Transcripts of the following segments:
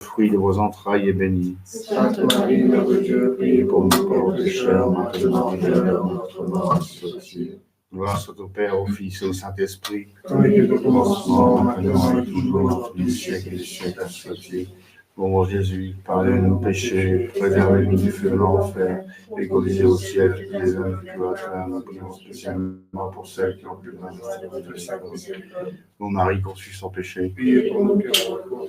fruit de vos entrailles est béni. Sainte Marie, Mère de Dieu, priez pour nous pauvres pécheurs, maintenant et à l'heure de notre mort, ainsi soit-il. Gloire soit au Père, au Fils et au Saint-Esprit. Comme il était au commencement, maintenant et toujours, dans tous les siècles des siècles, ainsi soit-il. Bon mon Jésus, pardonnez nos péchés, préservez-nous du feu de l'enfer, et conduisez au ciel toutes les âmes du purgatoire. Nous prions spécialement pour celles qui ont plus besoin de sacrifice. Ô Marie conçue sans péché, Priez pour nous qui avons recours.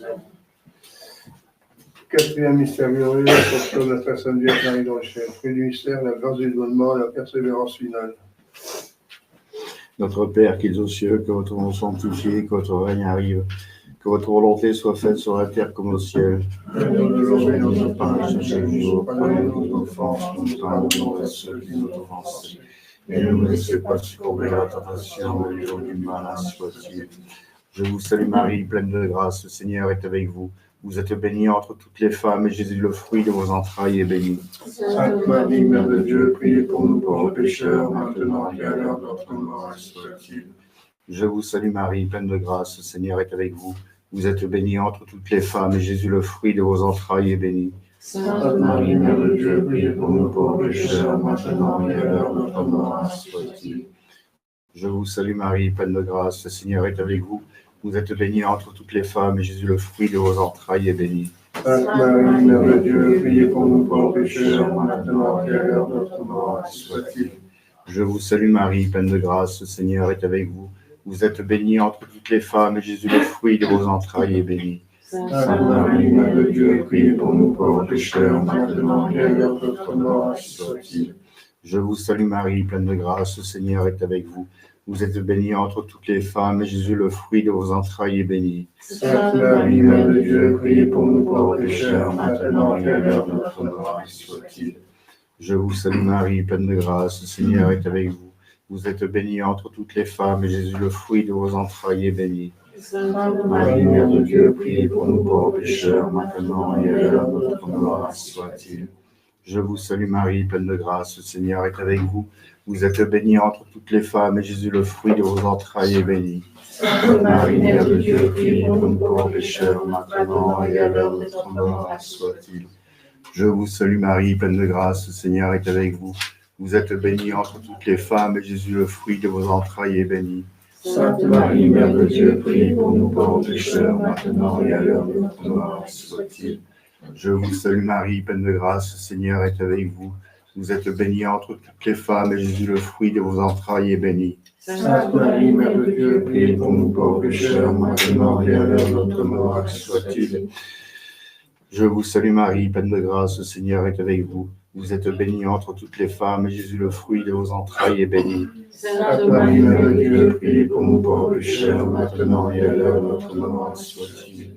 Quatrième mystère glorieux, l'ascension de la personne Vierge Marie dans le ciel. Fruit du mystère, la grâce du donnement, la persévérance finale. notre Père qui es aux cieux, que votre nom soit sanctifié, que votre règne arrive, que votre volonté soit faite sur la terre comme au ciel. Donne-nous aujourd'hui notre pain de chaque jour, pardonnez-nous nos offenses, nous pardonnons à ceux qui nous offensent. Et ne nous laissez pas succomber à la tentation, mais livrez-nous du mal, ainsi soit-il. Je vous salue Marie, pleine de grâce, le Seigneur est avec vous. Vous êtes bénie entre toutes les femmes, et Jésus, le fruit de vos entrailles, est béni. Sainte Marie, Mère de Dieu, priez pour nous pauvres pécheurs, maintenant et à l'heure de notre mort, ainsi soit-il. Je vous salue Marie, pleine de grâce, le Seigneur est avec vous. Vous êtes bénie entre toutes les femmes, et Jésus, le fruit de vos entrailles, est béni. Sainte Marie, Mère de Dieu, priez pour nous pauvres pécheurs, maintenant et à l'heure de notre mort, ainsi soit-il. Je vous salue Marie, pleine de grâce, le Seigneur est avec vous. Vous êtes bénie entre toutes les femmes, et Jésus, le fruit de vos entrailles, est béni. Sainte Marie, Mère de Dieu, priez pour nous pauvres pécheurs, maintenant et à l'heure de notre mort, ainsi soit-il. Je vous salue Marie, pleine de grâce, le Seigneur est avec vous. Vous êtes bénie entre toutes les femmes, et Jésus, le fruit de vos entrailles, est béni. Sainte Marie, Mère de Dieu, priez pour nous pauvres pécheurs, maintenant et à l'heure de notre mort, ainsi soit-il. Je vous salue Marie, pleine de grâce, le Seigneur est avec vous. Vous êtes bénie entre toutes les femmes, et Jésus, le fruit de vos entrailles, est béni. Sainte Marie, Mère de Dieu, priez pour nous pauvres pécheurs, maintenant et à l'heure de notre mort, ainsi soit-il. Je vous salue Marie, pleine de grâce, le Seigneur est avec vous. Vous êtes bénie entre toutes les femmes, et Jésus, le fruit de vos entrailles, est béni. Sainte Marie, Mère de Dieu, priez pour nous pauvres pécheurs, maintenant et à l'heure de notre mort, ainsi soit-il. Je vous salue Marie, pleine de grâce, le Seigneur est avec vous. Vous êtes bénie entre toutes les femmes, et Jésus, le fruit de vos entrailles, est béni. Sainte Marie, Mère de Dieu, priez pour nous pauvres pécheurs, maintenant et à l'heure de notre mort, ainsi soit-il. Je vous salue Marie, pleine de grâce, le Seigneur est avec vous. Vous êtes bénie entre toutes les femmes, et Jésus, le fruit de vos entrailles, est béni. Sainte Marie, Mère de Dieu, priez pour nous pauvres pécheurs, maintenant et à l'heure de notre mort, ainsi soit-il. Je vous salue Marie, pleine de grâce, le Seigneur est avec vous. Vous êtes bénie entre toutes les femmes, et Jésus, le fruit de vos entrailles, est béni. Sainte Marie, Mère de Dieu, priez pour nous pauvres pécheurs, maintenant et à l'heure de notre mort, ainsi soit-il. Je vous salue Marie, pleine de grâce, le Seigneur est avec vous. Vous êtes bénie entre toutes les femmes, et Jésus, le fruit de vos entrailles, est béni. Sainte Marie, Mère de Dieu, priez pour nous pauvres pécheurs, maintenant et à l'heure de notre mort, ainsi soit-il.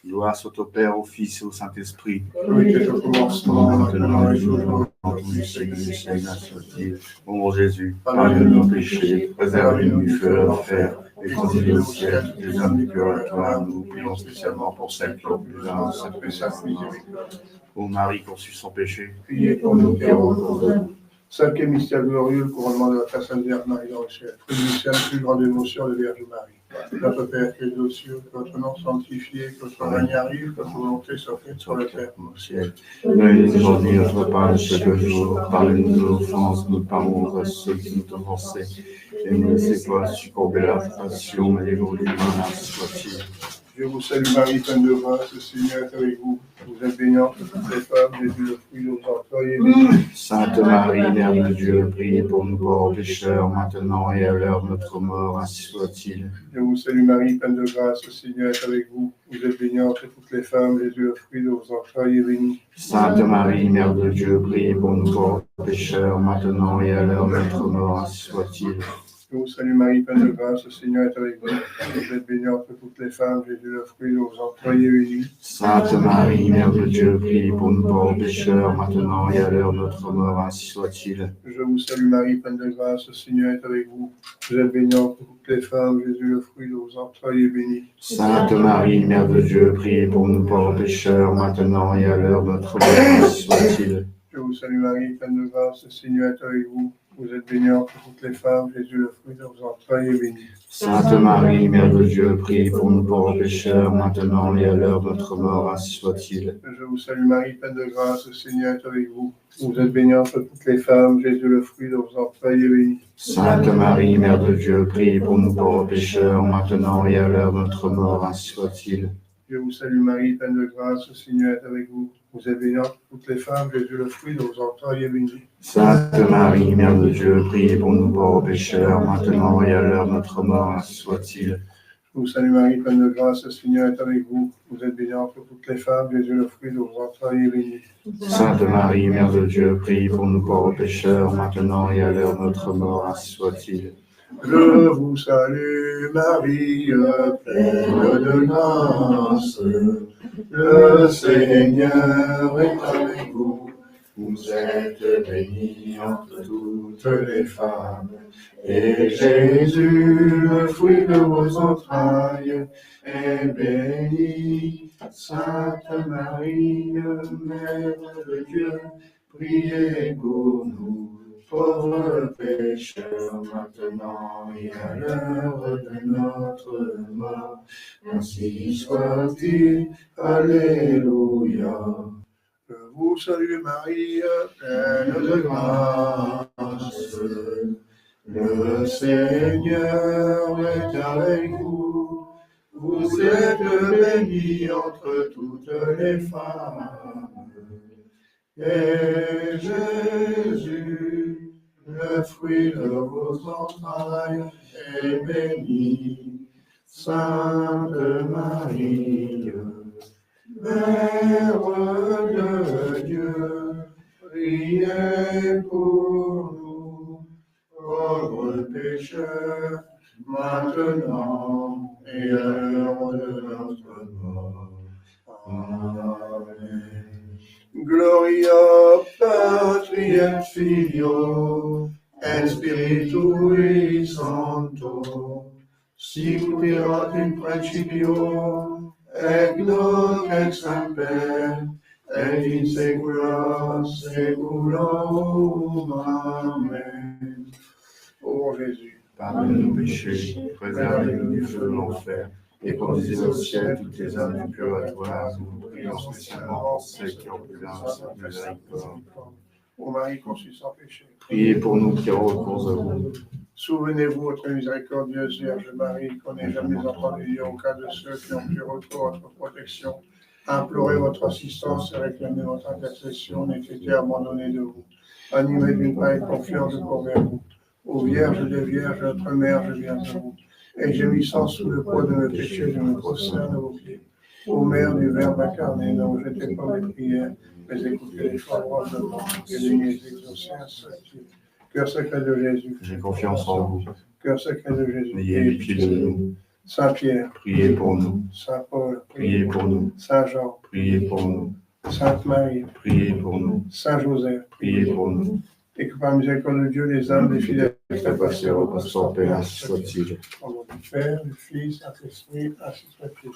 Gloire soit au Père, au Fils et au Saint-Esprit. Comme il était au commencement, maintenant et toujours, dans tous les siècles des siècles, ainsi soit-il. Ô mon Jésus, pardonnez-nous nos péchés, préservez-nous du feu de l'enfer, et conduisez au ciel toutes les âmes du purgatoire. Nous prions spécialement pour celles qui ont plus besoin de cette puissance miséricorde. Ô Marie conçue sans péché, priez pour nous qui avons recours à vous. Cinquième mystère glorieux, le couronnement de la personne Vierge Marie dans le ciel. Fruit du mystère, plus grande émotion de Vierge Marie. Notre Père qui es aux cieux, que votre nom soit sanctifié, que votre règne arrive, que votre volonté soit faite sur la terre comme au ciel. Donnez-nous aujourd'hui notre pain de chaque jour. Pardonnez-nous nos offenses, nous pardonnons à ceux qui nous ont offensés. Et ne nous laissez pas succomber à la tentation, mais livrez-nous du mal, ainsi soit-il. Je vous salue Marie, pleine de grâce, le Seigneur est avec vous. Vous êtes bénie entre toutes les femmes, Jésus, le fruit de vos entrailles, est béni. Sainte Marie, Mère de Dieu, priez pour nous pauvres pécheurs, maintenant et à l'heure de notre mort, ainsi soit-il. Je vous salue Marie, pleine de grâce, le Seigneur est avec vous. Vous êtes bénie entre toutes les femmes, Jésus, le fruit de vos entrailles, est béni. Sainte Marie, Mère de Dieu, priez pour nous pauvres pécheurs, maintenant et à l'heure de notre mort, ainsi soit-il. Je vous salue Marie, pleine de grâce, le Seigneur est avec vous. Vous êtes bénie entre toutes les femmes, Jésus, le fruit de vos entrailles, est béni. Sainte Marie, Mère de Dieu, priez pour nous pauvres pécheurs, maintenant et à l'heure de notre mort, ainsi soit-il. Je vous salue Marie, pleine de grâce, le Seigneur est avec vous. Vous êtes bénie entre toutes les femmes, Jésus, le fruit de vos entrailles, est béni. Sainte Marie, Mère de Dieu, priez pour nous pauvres pécheurs, maintenant et à l'heure de notre mort, ainsi soit-il. Je vous salue Marie, pleine de grâce, le Seigneur est avec vous. vous êtes bénie entre toutes les femmes, Jésus, le fruit de vos entrailles, est béni. Sainte Marie, Mère de Dieu, priez pour nous pauvres pécheurs, maintenant et à l'heure de notre mort, ainsi soit-il. Je vous salue Marie, pleine de grâce, le Seigneur est avec vous. Vous êtes bénie entre toutes les femmes, Jésus, le fruit de vos entrailles, est béni. Sainte Marie, Mère de Dieu, priez pour nous pauvres pécheurs, maintenant et à l'heure de notre mort, ainsi soit-il. Je vous salue Marie, pleine de grâce, le Seigneur est avec vous. Vous êtes bénie entre toutes les femmes, Jésus, le fruit de vos entrailles, est béni. Sainte Marie, Mère de Dieu, priez pour nous pauvres pécheurs, maintenant et à l'heure de notre mort, ainsi soit-il. Je vous salue Marie, pleine de grâce, le Seigneur est avec vous. Vous êtes bénie entre toutes les femmes, Jésus, le fruit de vos entrailles, est béni. Sainte Marie, Mère de Dieu, priez pour nous pauvres pécheurs, maintenant et à l'heure de notre mort, ainsi soit-il. Je vous salue Marie, pleine de grâce, le Seigneur est avec vous. Vous êtes bénie entre toutes les femmes, et Jésus, le fruit de vos entrailles, est béni. Sainte Marie, Mère de Dieu, priez pour nous, pauvres pécheurs, maintenant et à l'heure de notre mort. Ainsi soit-il. Alléluia. Je vous salue Marie, pleine de grâce, Le Seigneur est avec vous. Vous êtes bénie entre toutes les femmes. Et Jésus, le fruit de vos entrailles, est béni. Sainte Marie, Mère de Dieu, priez pour nous, pauvres pécheurs, maintenant et à l'heure de notre mort. Amen. Gloria Patri et Filio et Spiritui Sancto, sicut erat in principio, et nunc et semper, et in saecula saeculorum. Amen. Ô Jésus, Pardonnez nos péchés, préservez-nous du feu de l'enfer, et conduisez au ciel toutes les âmes du purgatoire. Nous prions spécialement pour ceux qui ont besoin de sa miséricorde. ô Marie conçue sans péché, Priez pour nous qui avons recours à vous. souvenez-vous, votre miséricordieuse Vierge Marie, qu'on n'ait jamais entendu dire au cas de ceux qui ont pu recours à votre protection. Implorez votre assistance et réclamez votre intercession, n'ait été abandonné de vous. Animé d'une pareille confiance, je cours vers vous. Ô Vierge des Vierges, notre Mère, je viens à vous. Et gémissant sous le poids de mes péchés, je me prosterne à vos pieds. Ô Mère du Verbe incarné, ne rejetez pas mes prières, mais écoutez les paroles de mon et les exaucer ainsi. Cœur sacré de Jésus, J'ai confiance en vous. cœur sacré de Jésus, N'ayez pitié de nous. Saint Pierre, Priez pour nous. Saint Paul, Priez pour nous. Saint Jean, Priez pour nous. Sainte Marie, Priez pour nous. Saint Joseph, Priez pour nous. et que par miséricorde de Dieu, les âmes des fidèles Trépassez, repassez en paix, ainsi soit-il. au nom du Père, du Fils, du Saint-Esprit, ainsi soit-il.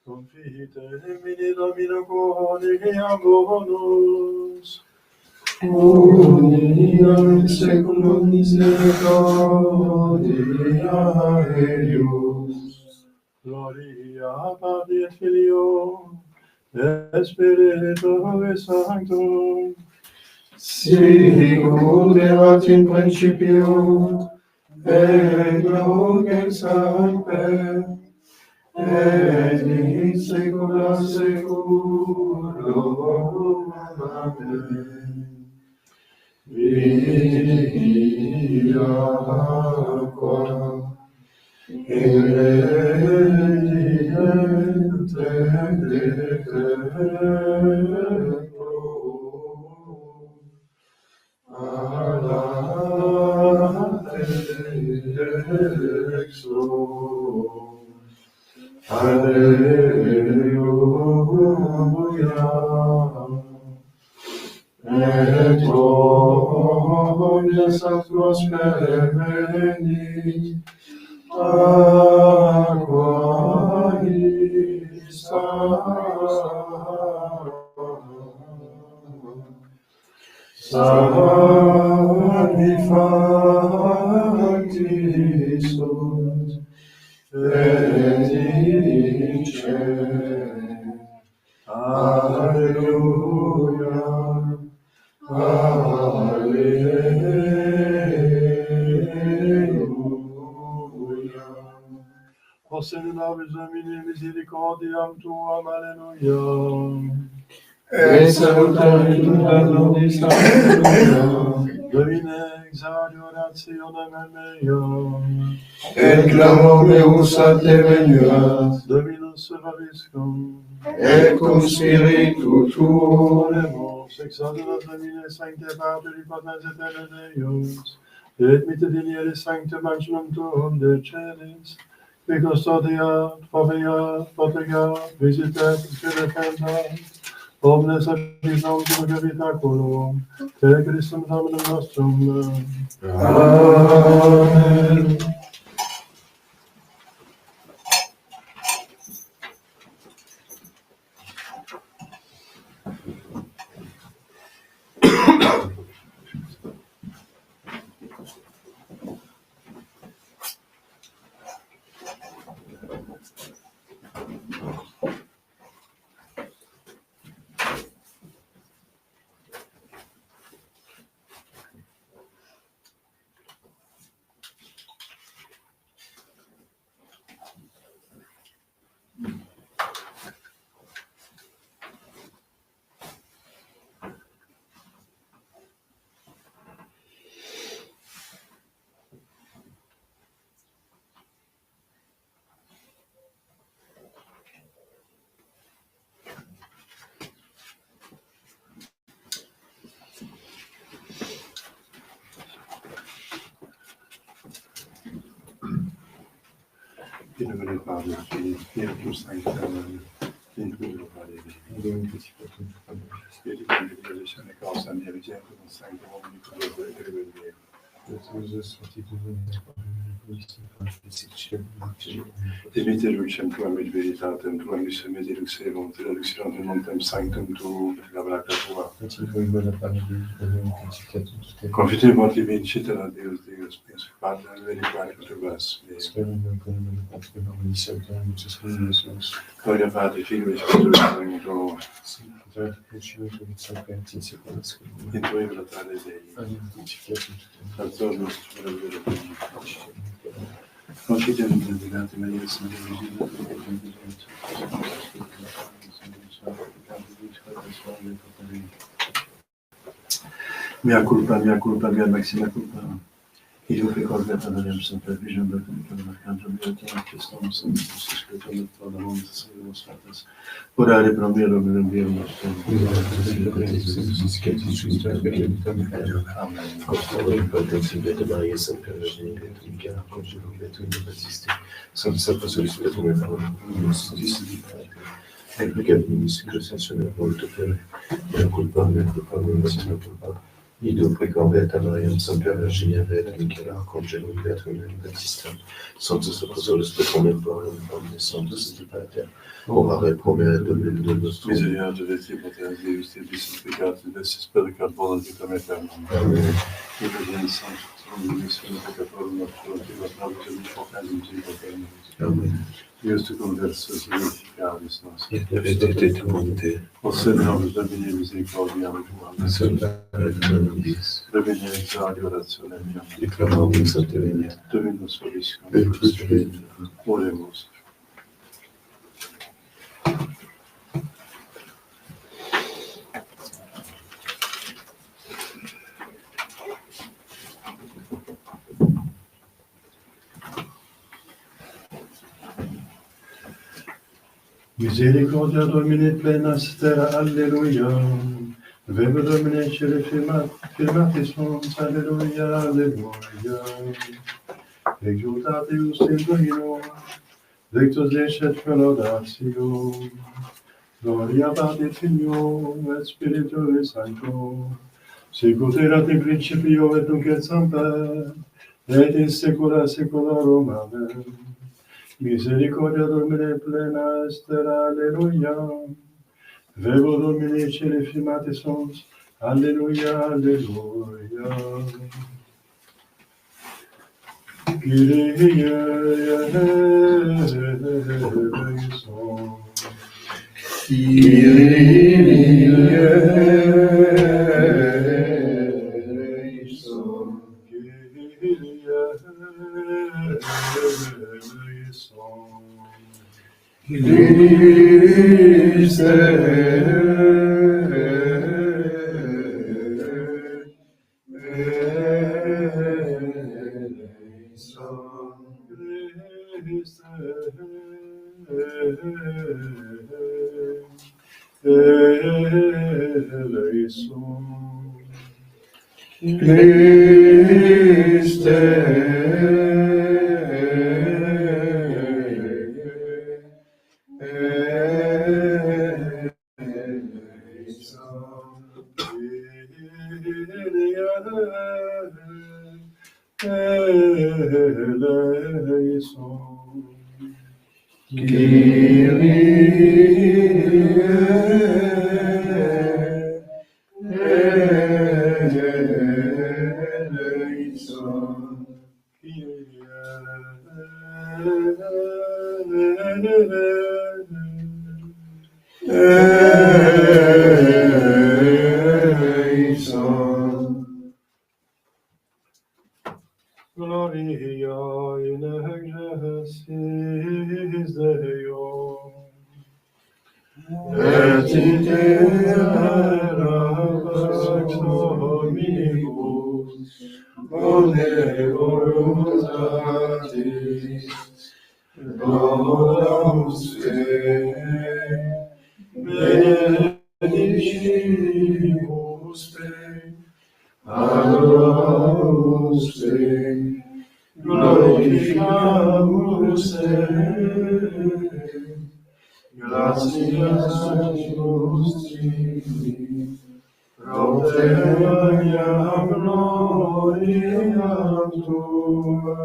Confite Domini Domino bonus. Unia in seculum misericordia eius. Gloria Patri et Filio et Spiritui Sancto. Sicut erat in principio et nunc et semper et in saecula saeculorum. Amen. Via aqua ingrediente et omnes autos perveni aquae salvi facti sunt et dice Alleluia, Alleluia. Possene nobis Domini misericordiam tuam, Alleluia. Et salutaretur ad nobis, Alleluia. Domine ex adorationem meum. Et clamor meus a te veniat. Dominus Deus vobiscum. et cum spiritu tuo, Oremos, exaudere Domine Sancte Patri, Patris et Filii Deus, et mitte diniere sanctum angelum tuum de celis, qui custodiat, faveat, protegat, visitet, et defendat, omnes agitam cum habitaculum, per Christum Dominum nostrum. Amen. In the name of the Father, and of the Son, and of the Holy Spirit. Imite lucem tuam et veritatem tuam visum et eluxerum, et eluxerum montem sanctum tuum, et labraca tua. Confitemo ti vincitera Deus, Deus, Deus, Padre, veni quare conturbas. Gloria Patri, Filio et Spiritus Sancto, in tue vratare Dei, Saltor nostro per Confidem benedicate Maria, Maria Regina, mea culpa, mea maxima culpa. Io ricordo che abbiamo sempre bisogno di mercato mio che stiamo sempre scrivendo tutto da mondo siamo stati orare per me lo invio nostro Ido precaveta Mariam Sancta Virginia Vet Michela Congelum Beatum Baptistam Sanctus Apostolus Petronium Gloria Omnes Sanctus et Pater Orare promere Domine de nostrum Misericorde de te, Pater Deus, te vissificat, et desis pericat volat vitam aeternam. Amen. Amen. Sanctum Misericordiae peccatorum nostrum, et labravus et misericordem Dei. Amen. Deus te conversus et vivificaris nos. Et verite te monte O Señor, Domine misericordiam tuam. Salve nobis Domine exaudi oratione mea. et clamavum Sancte Venia Dominus vobiscum. et Christus Oremus. Misericordia Domini plena stella, alleluia. Vemo Domine cere firmatis sunt, alleluia, alleluia. Exultate Deus in Domino, lectus lecet laudatio. Gloria Patri Filio et Spiritui Sancto, sicut erat in principio et nunc et semper, et in saecula saeculorum. Amen. Misericordia Domine plena est, alleluia. Vemo Domine cere firmatis sunt, alleluia, alleluia. Kyrie eleison. eleison. Christe Gloria in excelsis Deo. et in terra pax omnibus bone voluntatis Domus te benedicimus te adoramus te glorificamus te gratias nostri proclamiam gloriam tua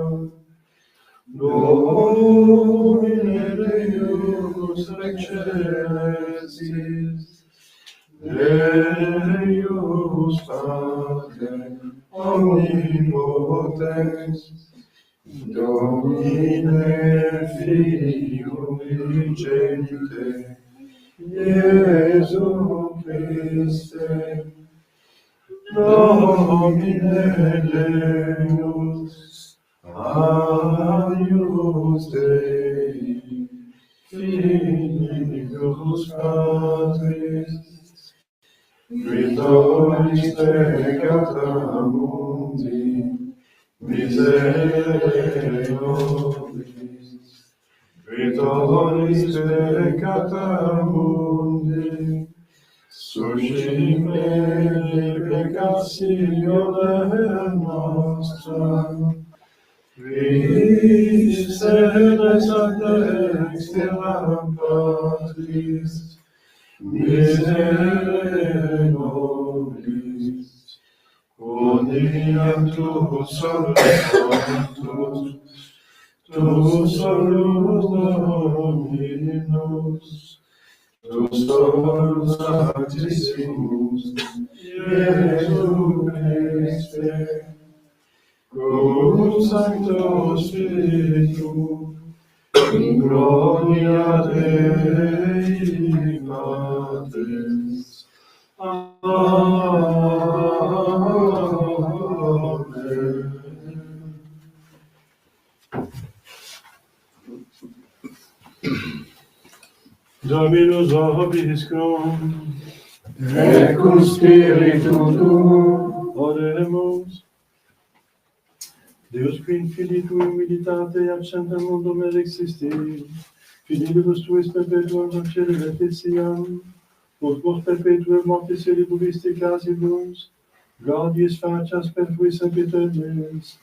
Domine Deus excelsis Deus Pater omnipotens Domine Filium Vigenite Iesu Christe Domine Deus Agnus Dei Filius Patris Victoris peccata mundi Miserere nobis, Victoris peccata mundi, suscime peccatione nostra, vis sedes ad exteram Patris, miserere nobis, Uniam tu solus Dominus, tu solus Sanctissimus, Iesu Christe, cum Sancto Spiritu, in gloria Dei Patris. Amen. Dominus vobiscum, Et cum spiritu tuo, oremus. Deus qui in filii tui militate accenta mundum et existi, fidelibus tuis perpetuam concede leticiam, ut vos perpetuum mortis elibuvisti casibus, gaudiis facias per fui sempiternis,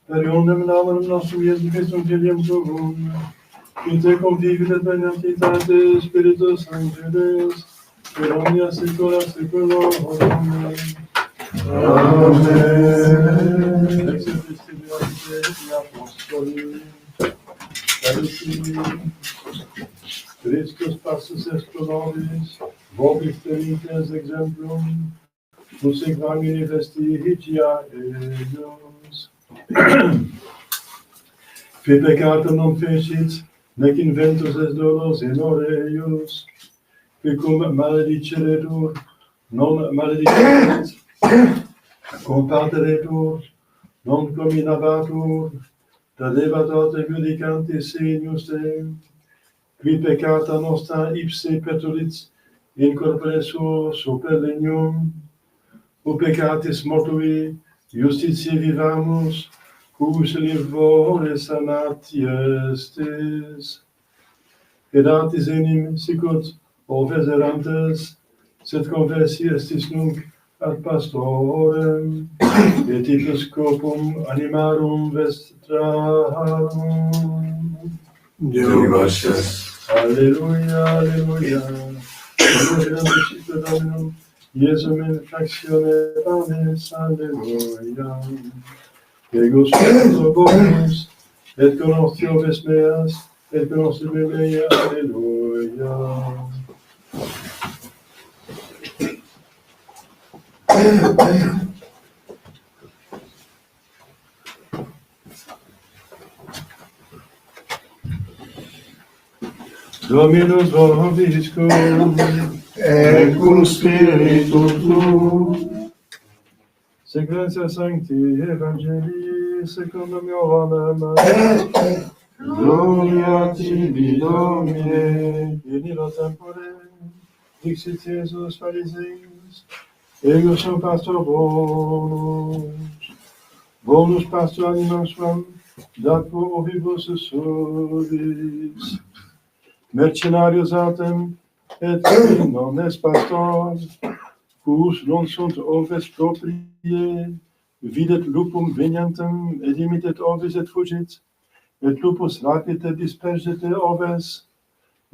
per ionnem namam nostrum Iesu Christum filium tuum, qui te convivit et benedictate Spiritus Sanctus, per omnia saecula saeculorum. Amen. Amen. Ex Christi Beatite Apostoli, Caritini, Christus passus est pro nobis, vobis teritias exemplum, consequamini vestigia eius. Qui peccatum non fecit, nec inventus est dolos in eius, qui cum malediceretur, non maledicerit, cum parteretur, non cominabatur, dadebatot judicantis senius te, qui peccata nostra ipse petulit in corpore suo super legnum, o peccatis mortui justitiae vivamus, cus livore sanati estis. Gedatis enim sicut oves erantes, sed conversi estis nunc ad pastorem, et episcopum animarum vestrarum. Deo gracias. Alleluia, alleluia. Alleluia, Christe Dominum, Iesum in fractione panis, alleluia. Ego spiritu bonus, et consortio ves meas, et consortio mea, alleluia. Dominus vobiscum, Et cum spiritu tuo. Sequentia Sancti Evangelii secundum Ioannem. Gloria tibi, Domine. In illo tempore dixit Iesus Phariseis, ego sum pastor bonus pastor animam suam, dat pro ovibus suris. Mercenarius autem, et non est pastor, cus non sunt oves proprie, videt lupum veniantem, et imitet ovis et fugit, et lupus rapite dispergete oves.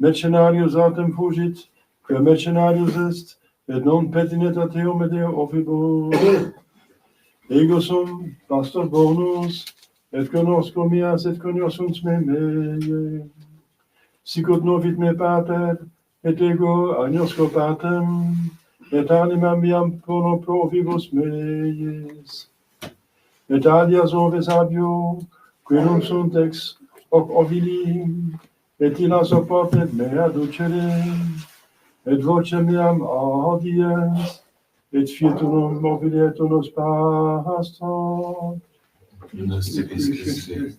Mercenarius autem fugit, quae mercenarius est, et non petinet a teum et deo ovibus. Ego sum pastor bonus, et conosco mias et cognoscunt me meae. Sicut novit me pater, et ego agnosco patem, et animam miam pono pro vivus meis. Et alias oves abio, quilum sunt ex hoc ovili, et illas opportet mea ducere, et voce meam audiens, et fietulum mobilet unus pastor. Nostri Christi.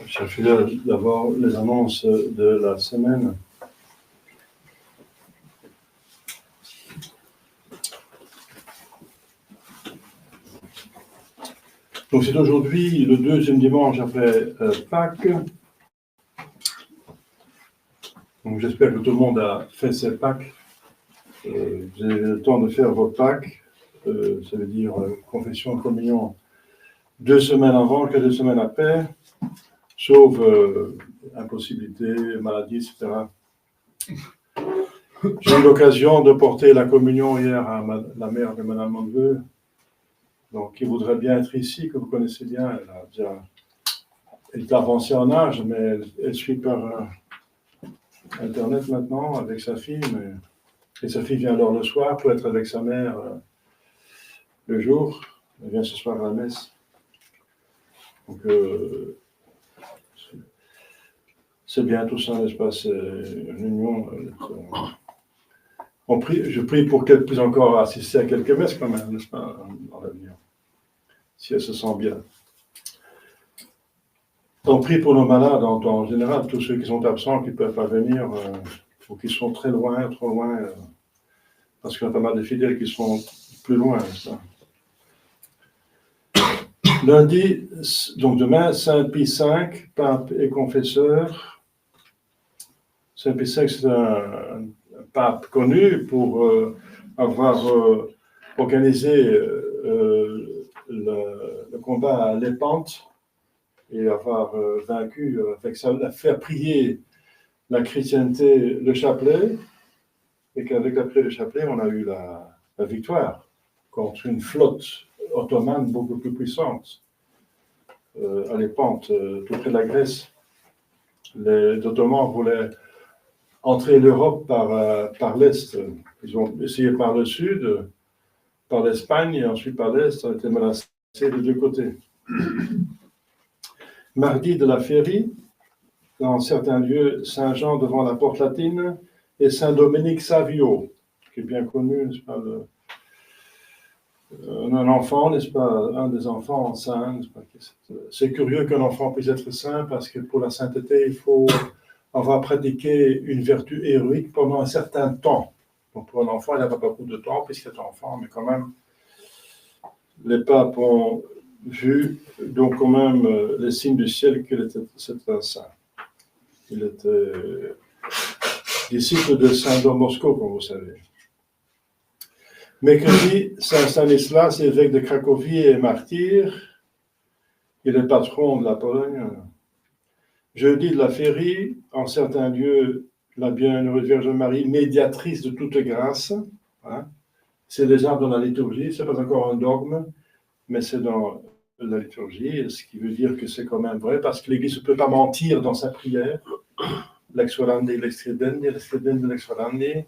Chers fidèles, d'abord les annonces de la semaine. Donc c'est aujourd'hui le deuxième dimanche après Pâques. Donc j'espère que tout le monde a fait ses Pâques. Vous avez le temps de faire vos Pâques. Ça veut dire confession, communion 2 semaines avant que 2 semaines après. Sauf impossibilité, maladie, etc. J'ai eu l'occasion de porter la communion hier à la mère de Madame Mondeveux, donc qui voudrait bien être ici, que vous connaissez bien. Elle est avancée en âge, mais elle suit par Internet maintenant avec sa fille. Et sa fille vient alors le soir pour être avec sa mère le jour. Elle vient ce soir à la messe. Donc, c'est bien tout ça, n'est-ce pas? C'est une union. Je prie pour qu'elle puisse encore assister à quelques messes quand même, n'est-ce pas, dans l'avenir, si elle se sent bien. On prie pour nos malades en général, tous ceux qui sont absents, qui ne peuvent pas venir, ou qui sont très loin, trop loin, parce qu'il y a pas mal de fidèles qui sont plus loin, n'est-ce pas? Lundi, donc demain, Saint Pie V, pape et confesseur. Saint Pie V, c'est un pape connu pour avoir organisé le combat à Lépante et avoir vaincu, avec ça, faire prier la chrétienté le chapelet, et qu'avec la prière du chapelet, on a eu la victoire contre une flotte ottomane beaucoup plus puissante à l'Épante, tout près de la Grèce. Les Ottomans voulaient entrer l'Europe par l'Est. Ils ont essayé par le Sud, par l'Espagne, et ensuite par l'Est. Ça a été menacé des deux côtés. Mardi de la Féerie, dans certains lieux, Saint-Jean devant la porte latine et Saint-Dominique Savio, qui est bien connu, n'est-ce pas, un enfant, n'est-ce pas, un des enfants saints, n'est-ce pas, c'est curieux qu'un enfant puisse être saint parce que pour la sainteté, il faut avoir pratiqué une vertu héroïque pendant un certain temps. Donc pour un enfant, il n'a pas beaucoup de temps puisqu'il est enfant, mais quand même, les papes ont vu donc quand même les signes du ciel qu'il c'était un saint. Il était disciple de Saint Don Bosco, comme vous savez. Mercredi, Saint Stanislas, évêque de Cracovie et martyr, il est patron de la Pologne. Jeudi de la Féerie, en certains lieux, la Bienheureuse Vierge Marie, médiatrice de toute grâce. Hein. C'est déjà dans la liturgie, ce n'est pas encore un dogme, mais c'est dans la liturgie, ce qui veut dire que c'est quand même vrai, parce que l'Église ne peut pas mentir dans sa prière. Lex orandi, lex credendi, lex credendi, lex orandi.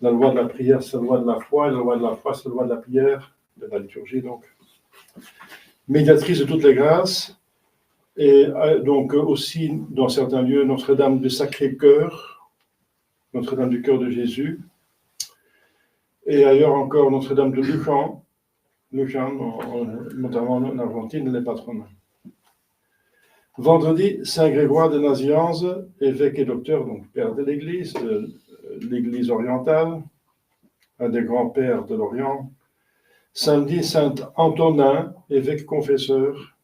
La loi de la prière, c'est la loi de la foi, et la loi de la foi, c'est la loi de la prière, de la liturgie, donc. Médiatrice de toutes les grâces, et donc aussi, dans certains lieux, Notre-Dame du Sacré-Cœur, Notre-Dame du Cœur de Jésus, et ailleurs encore Notre-Dame de Lujan, notamment en Argentine, les patronnes. Vendredi, Saint Grégoire de Nazianze, évêque et docteur, donc père de l'Église, l'Église orientale, un des grands-pères de l'Orient. Samedi, Saint Antonin, évêque confesseur,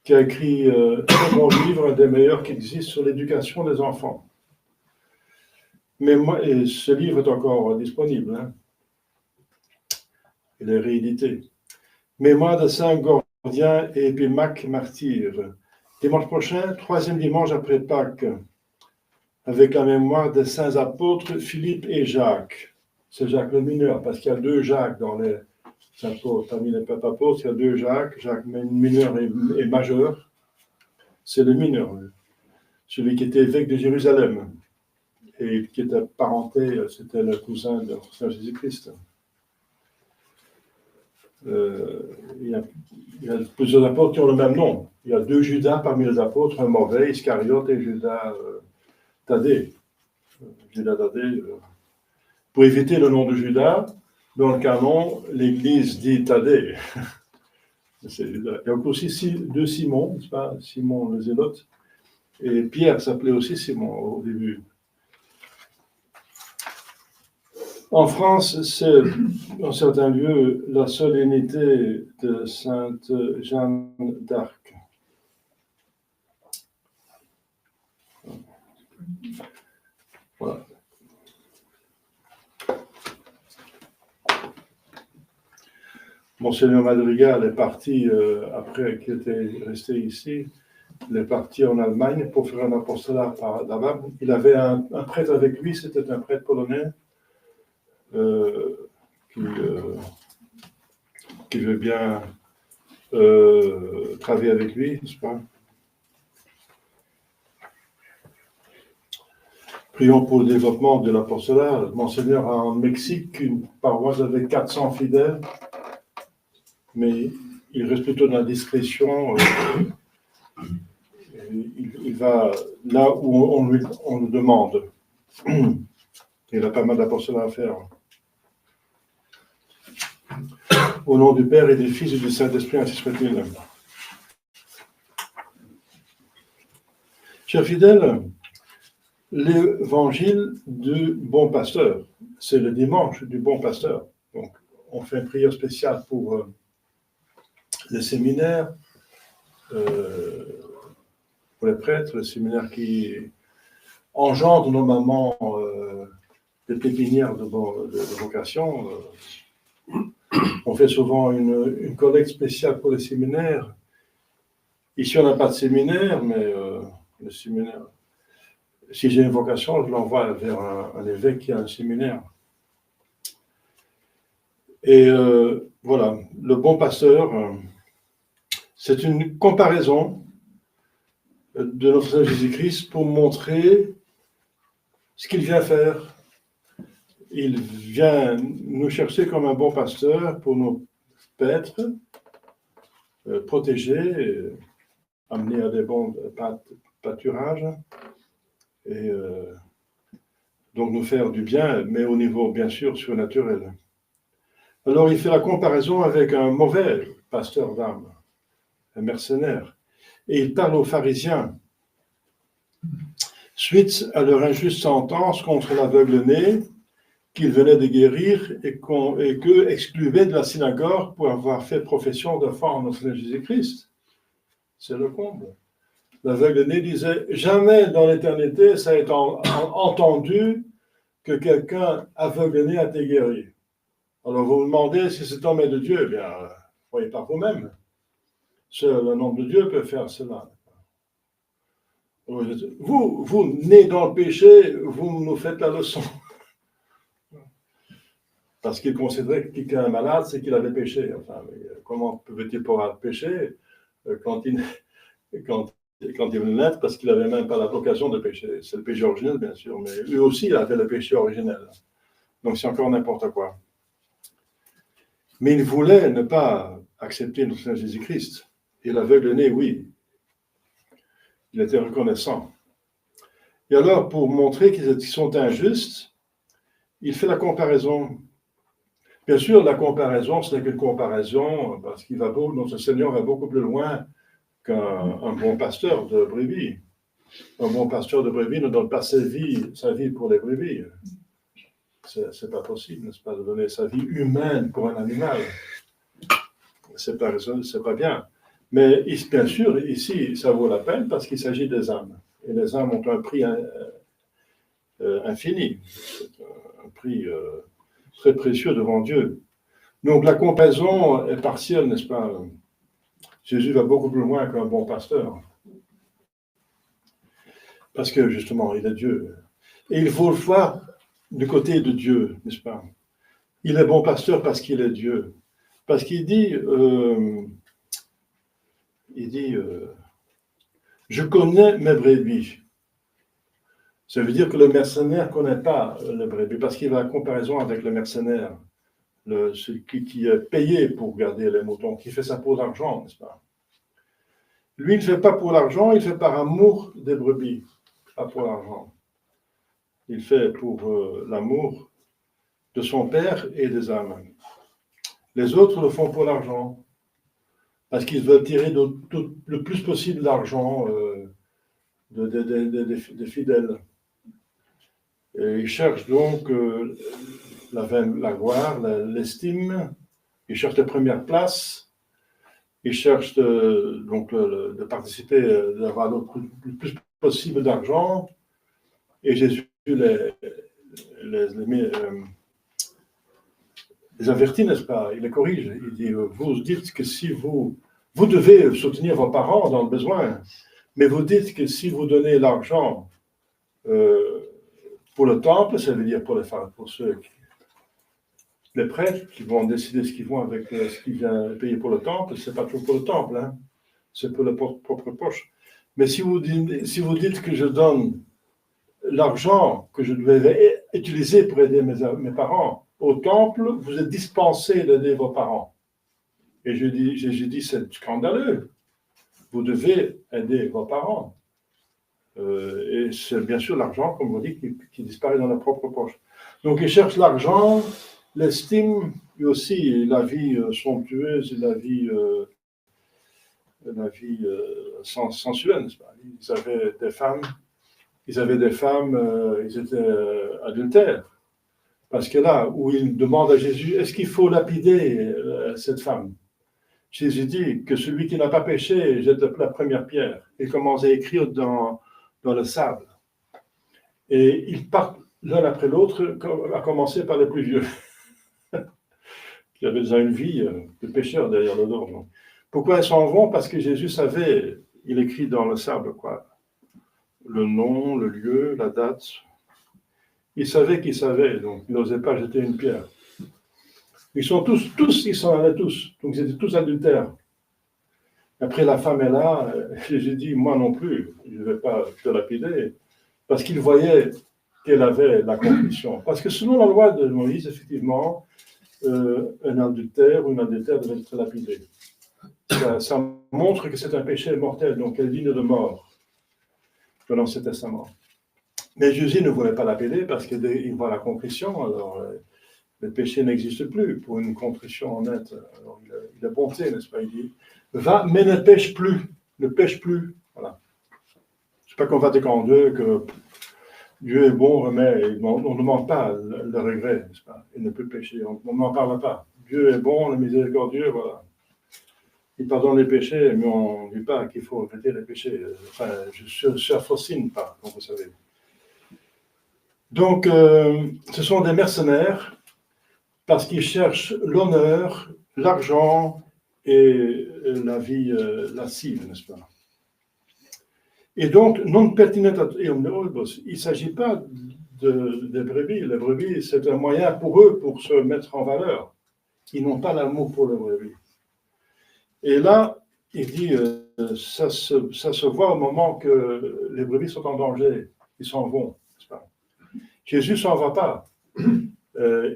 qui a écrit un bon livre, un des meilleurs qui existe sur l'éducation des enfants. Mais et ce livre est encore disponible. Hein. Il est réédité. Mémoire de Saint Gordien et Épimaque, martyr. Dimanche prochain, 3e dimanche après Pâques, avec la mémoire des saints apôtres Philippe et Jacques. C'est Jacques le mineur, parce qu'il y a 2 Jacques dans les apôtres. Parmi les apôtres, il y a 2 Jacques, Jacques mineur et majeur. C'est le mineur, celui qui était évêque de Jérusalem, et qui était parenté, c'était le cousin de Saint Jésus-Christ. Il y a plusieurs apôtres qui ont le même nom. Il y a 2 Judas parmi les apôtres, un mauvais, Iscariote et Judas Thaddée. Judas Thaddée. Pour éviter le nom de Judas, dans le canon, l'Église dit Thaddée. C'est Judas. Il y a aussi 2 Simon, n'est-ce pas? Simon le Zélote. Et Pierre s'appelait aussi Simon au début. En France, c'est, dans certains lieux, la solennité de Sainte Jeanne d'Arc. Voilà. Monseigneur Madrigal est parti, après qu'il était resté ici, il est parti en Allemagne pour faire un apostolat là-bas. Il avait un prêtre avec lui, c'était un prêtre polonais, qui veut bien travailler avec lui, n'est-ce pas? Prions pour le développement de l'apostolat. Monseigneur a en Mexique une paroisse avec 400 fidèles, mais il reste plutôt dans la discrétion. Il va là où on le demande. Il a pas mal d'apostolat à faire. Au nom du Père et du Fils et du Saint-Esprit, ainsi soit-il. Chers fidèles, l'évangile du bon pasteur, c'est le dimanche du bon pasteur. Donc, on fait une prière spéciale pour les séminaires, pour les prêtres, les séminaires qui engendrent normalement des pépinières de vocation. On fait souvent une collecte spéciale pour les séminaires. Ici, on n'a pas de séminaire, mais le séminaire, si j'ai une vocation, je l'envoie vers un évêque qui a un séminaire. Et voilà, le bon pasteur, c'est une comparaison de notre Seigneur Jésus-Christ pour montrer ce qu'il vient faire. Il vient nous chercher comme un bon pasteur pour nous paître, protéger, amener à des bons pâturages et donc nous faire du bien, mais au niveau bien sûr surnaturel. Alors il fait la comparaison avec un mauvais pasteur d'âme, un mercenaire, et il parle aux pharisiens suite à leur injuste sentence contre l'aveugle-né qu'ils venaient de guérir et qu'eux excluaient de la synagogue pour avoir fait profession de foi en notre Seigneur Jésus-Christ. C'est le comble. L'aveugle-né disait, jamais dans l'éternité ça a été entendu que quelqu'un aveugle-né a été guéri. Alors vous vous demandez si cet homme est de Dieu, eh bien, voyez par vous-même. Seul le nom de Dieu peut faire cela. Vous, nés dans le péché, vous nous faites la leçon. Parce qu'il considérait que quelqu'un est malade, c'est qu'il avait péché. Enfin, comment pouvait-il pouvoir pécher quand il venait naître, parce qu'il n'avait même pas la vocation de pécher. C'est le péché originel, bien sûr, mais lui aussi, il avait le péché originel. Donc c'est encore n'importe quoi. Mais il voulait ne pas accepter notre Seigneur Jésus-Christ. Et l'aveugle-né, oui. Il était reconnaissant. Et alors, pour montrer qu'ils sont injustes, il fait la comparaison. Bien sûr, la comparaison, ce n'est qu'une comparaison, parce qu'il notre Seigneur va beaucoup plus loin qu'un bon pasteur de brebis. Un bon pasteur de brebis ne donne pas sa vie pour les brebis. C'est pas possible, n'est-ce pas, de donner sa vie humaine pour un animal. C'est pas bien. Mais bien sûr, ici, ça vaut la peine parce qu'il s'agit des âmes. Et les âmes ont un prix infini. C'est un prix très précieux devant Dieu. Donc la comparaison est partielle, n'est-ce pas? Jésus va beaucoup plus loin qu'un bon pasteur. Parce que justement, il est Dieu. Et il faut le voir du côté de Dieu, n'est-ce pas? Il est bon pasteur parce qu'il est Dieu. Parce qu'il dit, je connais mes brebis. Ça veut dire que le mercenaire ne connaît pas les brebis, parce qu'il a la comparaison avec le mercenaire, celui qui est payé pour garder les moutons, qui fait ça pour l'argent, n'est-ce pas? Lui, il ne fait pas pour l'argent, il fait par amour des brebis, pas pour l'argent. Il fait pour l'amour de son père et des âmes. Les autres le font pour l'argent, parce qu'ils veulent tirer le plus possible d'argent des fidèles. Et ils cherchent donc la gloire, l'estime, ils cherchent la première place, ils cherchent de participer, d'avoir le plus possible d'argent, et Jésus les avertit, n'est-ce pas? Il les corrige. Il dit, vous dites que si vous devez soutenir vos parents dans le besoin, mais vous dites que si vous donnez l'argent pour le temple, ça veut dire pour les prêtres qui vont décider ce qu'ils vont avec ce qui vient payer pour le temple, c'est pas toujours pour le temple, hein, c'est pour leur propre poche. Mais si vous dites que je donne l'argent que je devais utiliser pour aider mes parents au temple, vous êtes dispensé d'aider vos parents. Et Jésus dit, c'est scandaleux. Vous devez aider vos parents. Et c'est bien sûr l'argent, comme on dit, qui disparaît dans la propre poche. Donc ils cherchent l'argent, l'estime, et aussi la vie somptueuse et la vie sensuelle, n'est-ce pas? Ils avaient des femmes, ils étaient adultères. Parce que là, où il demande à Jésus, est-ce qu'il faut lapider cette femme? Jésus dit que celui qui n'a pas péché jette la première pierre. Il commence à écrire dans le sable. Et ils partent l'un après l'autre, à commencer par les plus vieux, qui avaient déjà une vie de pécheur derrière le dos. Pourquoi ils s'en vont? Parce que Jésus savait, il écrit dans le sable, quoi. Le nom, le lieu, la date. Il savait qu'il savait, donc il n'osait pas jeter une pierre. Ils sont ils s'en allaient tous. Donc, ils étaient tous adultères. Après, la femme est là. Jésus dit, moi non plus, je ne vais pas te lapider. Parce qu'il voyait qu'elle avait la conviction. Parce que selon la loi de Moïse, effectivement, un adultère ou une adultère devait être lapidé. Ça montre que c'est un péché mortel, donc elle est digne de mort, dans l'Ancien Testament. Mais Jésus ne voulait pas lapider parce qu'il voit la contrition, alors le péché n'existe plus pour une contrition honnête. Alors, il a bonté, n'est-ce pas? Il dit, va, mais ne pêche plus, ne pêche plus. Voilà. C'est pas comme Vatican II que Dieu est bon, mais on ne demande pas le regret, n'est-ce pas? Il ne peut pécher, on n'en parle pas. Dieu est bon, le miséricordieux, voilà. Il pardonne les péchés, mais on ne dit pas qu'il faut regretter les péchés. Enfin, je ne surfocine pas, comme vous savez. Donc, ce sont des mercenaires parce qu'ils cherchent l'honneur, l'argent et la vie lascive, n'est-ce pas? Et donc, non pertinent eum neurobos, il ne s'agit pas des brebis. Les brebis, c'est un moyen pour eux pour se mettre en valeur. Ils n'ont pas l'amour pour les brebis. Et là, il dit, ça se voit au moment que les brebis sont en danger. Ils s'en vont, n'est-ce pas? Jésus ne s'en va pas.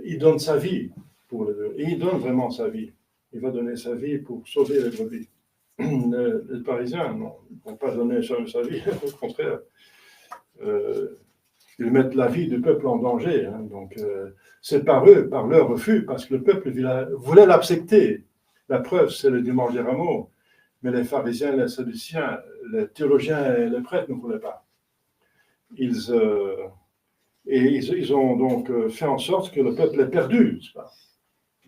Il donne sa vie pour les brebis. Et il donne vraiment sa vie. Il va donner sa vie pour sauver les brebis. Les Parisiens, non, ils ne vont pas donner sa vie, au contraire. Ils mettent la vie du peuple en danger. Hein, donc, c'est par eux, par leur refus, parce que le peuple voulait l'accepter. La preuve, c'est le dimanche des rameaux. Mais les pharisiens, les sadduciens, les théologiens et les prêtres ne voulaient pas. Ils ont donc fait en sorte que le peuple est perdu, n'est-ce pas?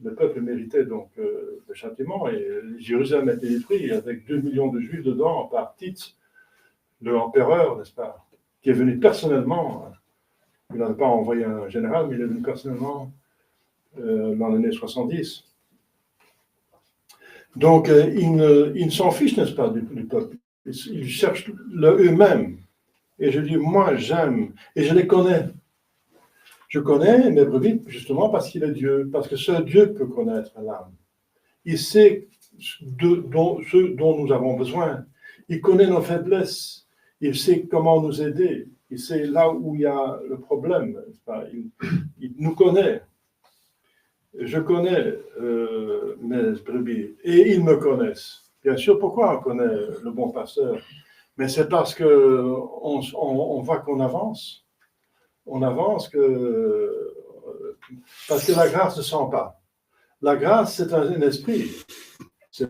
Le peuple méritait donc le châtiment et Jérusalem a été détruit avec 2 millions de juifs dedans par Tite, l'empereur, n'est-ce pas, qui est venu personnellement. Il n'a pas envoyé un général, mais il est venu personnellement dans l'année 70. Donc, ils ne s'en fichent, n'est-ce pas, du peuple. Ils cherchent eux-mêmes. Et je dis, moi, j'aime, et je les connais. Je connais mes brebis justement parce qu'il est Dieu, parce que seul Dieu peut connaître l'âme. Il sait ce dont nous avons besoin. Il connaît nos faiblesses. Il sait comment nous aider. Il sait là où il y a le problème. Il nous connaît. Je connais mes brebis et ils me connaissent. Bien sûr, pourquoi on connaît le bon pasteur? Mais c'est parce qu'on voit qu'on avance. On avance parce que la grâce ne sent pas. La grâce, c'est un esprit. C'est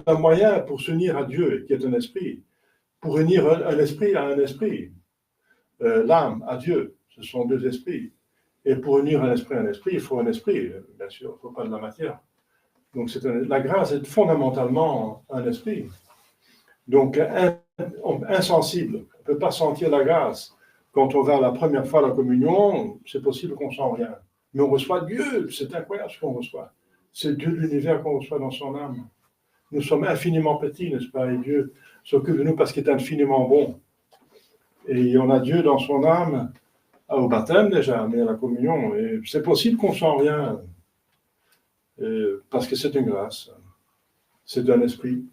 un moyen pour s'unir à Dieu, qui est un esprit. Pour unir un esprit à un esprit. L'âme à Dieu, ce sont deux esprits. Et pour unir un esprit à un esprit, il faut un esprit, bien sûr, il ne faut pas de la matière. Donc la grâce est fondamentalement un esprit. Donc insensible, on ne peut pas sentir la grâce. Quand on va la première fois à la communion, c'est possible qu'on ne sent rien. Mais on reçoit Dieu, c'est incroyable ce qu'on reçoit. C'est Dieu de l'univers qu'on reçoit dans son âme. Nous sommes infiniment petits, n'est-ce pas? Et Dieu s'occupe de nous parce qu'il est infiniment bon. Et on a Dieu dans son âme, au baptême déjà, mais à la communion. Et c'est possible qu'on ne sent rien, parce que c'est une grâce. C'est un esprit.